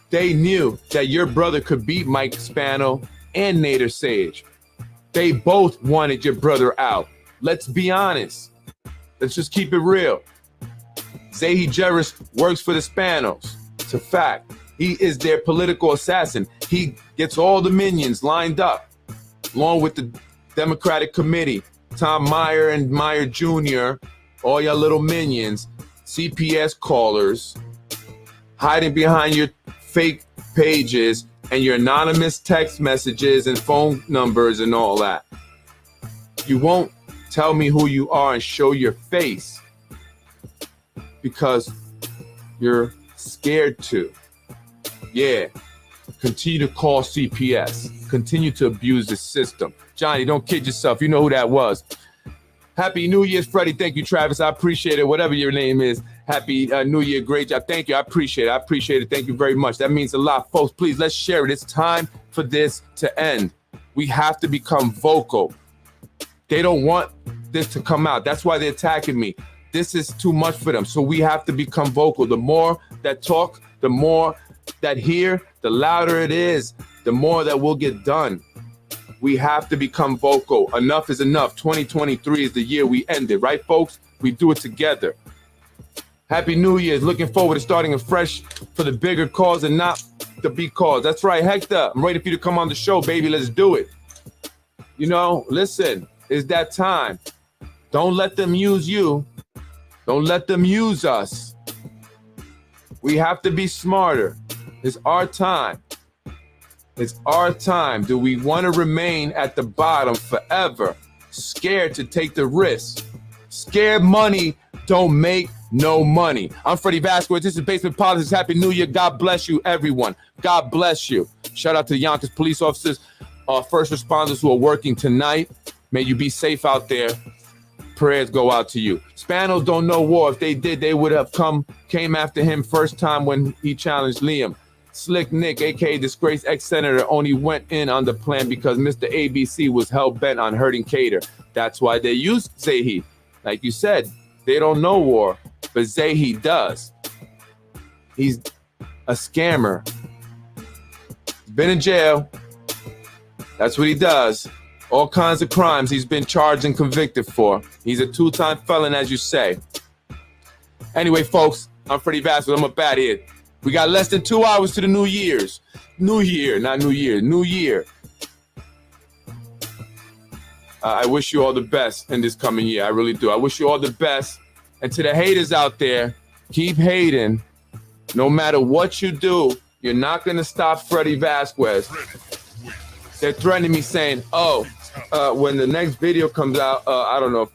They knew that your brother could beat Mike Spano and Nader Sage. They both wanted your brother out. Let's be honest. Let's just keep it real. Zahi Jerris works for the Spanos. It's a fact. He is their political assassin. He gets all the minions lined up, along with the Democratic Committee, Tom Meyer and Meyer Jr., all your little minions, CPS callers, hiding behind your fake pages and your anonymous text messages and phone numbers and all that. You won't tell me who you are and show your face because you're scared to. Yeah, continue to call CPS. Continue to abuse the system. Johnny, don't kid yourself. You know who that was. Happy New Year's, Freddie. Thank you, Travis. I appreciate it. Whatever your name is. Happy New Year. Great job. Thank you. I appreciate it. I appreciate it. Thank you very much. That means a lot. Folks, please, let's share it. It's time for this to end. We have to become vocal. They don't want this to come out. That's why they're attacking me. This is too much for them. So we have to become vocal. The more that talk, the more that hear, the louder it is, the more that will get done. We have to become vocal. Enough is enough. 2023 is the year we end it, right, folks? We do it together. Happy New Year's. Looking forward to starting afresh for the bigger cause and not the big cause. That's right, Hector. I'm ready for you to come on the show, baby. Let's do it. You know, listen, it's that time. Don't let them use you. Don't let them use us. We have to be smarter. It's our time. It's our time. Do we want to remain at the bottom forever, scared to take the risk? Scared money don't make no money. I'm Freddy Vasquez. This is Basement Politics. Happy New Year. God bless you, everyone. God bless you. Shout out to the Yonkers police officers, first responders who are working tonight. May you be safe out there. prayers go out to you. Spanos don't know war. If they did, they would have came after him first time when he challenged Liam. Slick Nick, aka disgraced ex-senator, only went in on the plan because Mr. ABC was hell-bent on hurting Cater. That's why they used Zahi. Like you said, they don't know war, but Zahi does. He's a scammer. He's been in jail. That's what he does. All kinds of crimes he's been charged and convicted for. He's a 2-time felon, as you say. Anyway, folks, I'm Freddie Vasquez. I'm up out here. We got less than 2 hours to the New Year's. New Year, not New Year. New Year. I wish you all the best in this coming year. I really do. I wish you all the best. And to the haters out there, keep hating. No matter what you do, you're not going to stop Freddie Vasquez. They're threatening me saying, when the next video comes out, I don't know,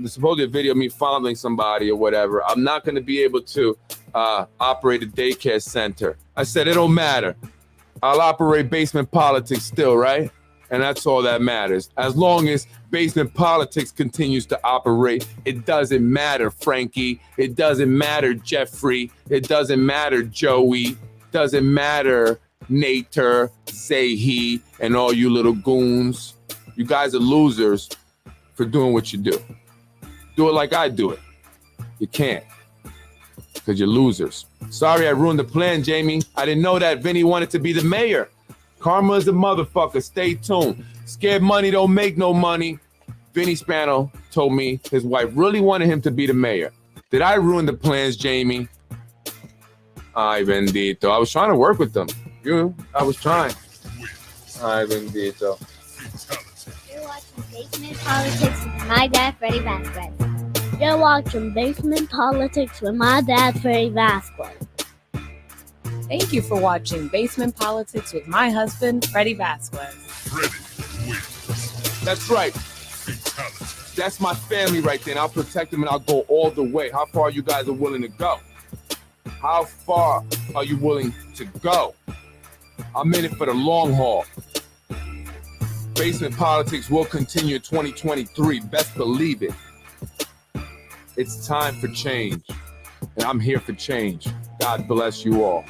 supposedly a video of me fondling somebody or whatever, I'm not going to be able to operate a daycare center. I said, it don't matter. I'll operate Basement Politics still, right? And that's all that matters. As long as Basement Politics continues to operate, it doesn't matter, Frankie. It doesn't matter, Jeffrey. It doesn't matter, Joey. It doesn't matter, Nater, Zahi, and all you little goons. You guys are losers for doing what you do. Do it like I do it. You can't, because you're losers. Sorry I ruined the plan, Jamie. I didn't know that Vinny wanted to be the mayor. Karma is a motherfucker. Stay tuned. Scared money don't make no money. Vinny Spano told me his wife really wanted him to be the mayor. Did I ruin the plans, Jamie? Ay, bendito. I was trying to work with them. I was trying. Ay, bendito. You're watching Basement Politics with my dad, Freddie Vasquez. You're watching Basement Politics with my dad, Freddie Vasquez. Thank you for watching Basement Politics with my husband, Freddie Vasquez. Freddie wins. That's right. Fatality. That's my family right there, and I'll protect them, and I'll go all the way. How far you guys are willing to go? How far are you willing to go? I'm in it for the long haul. Basement Politics will continue in 2023. Best believe it. It's time for change, and I'm here for change. God bless you all.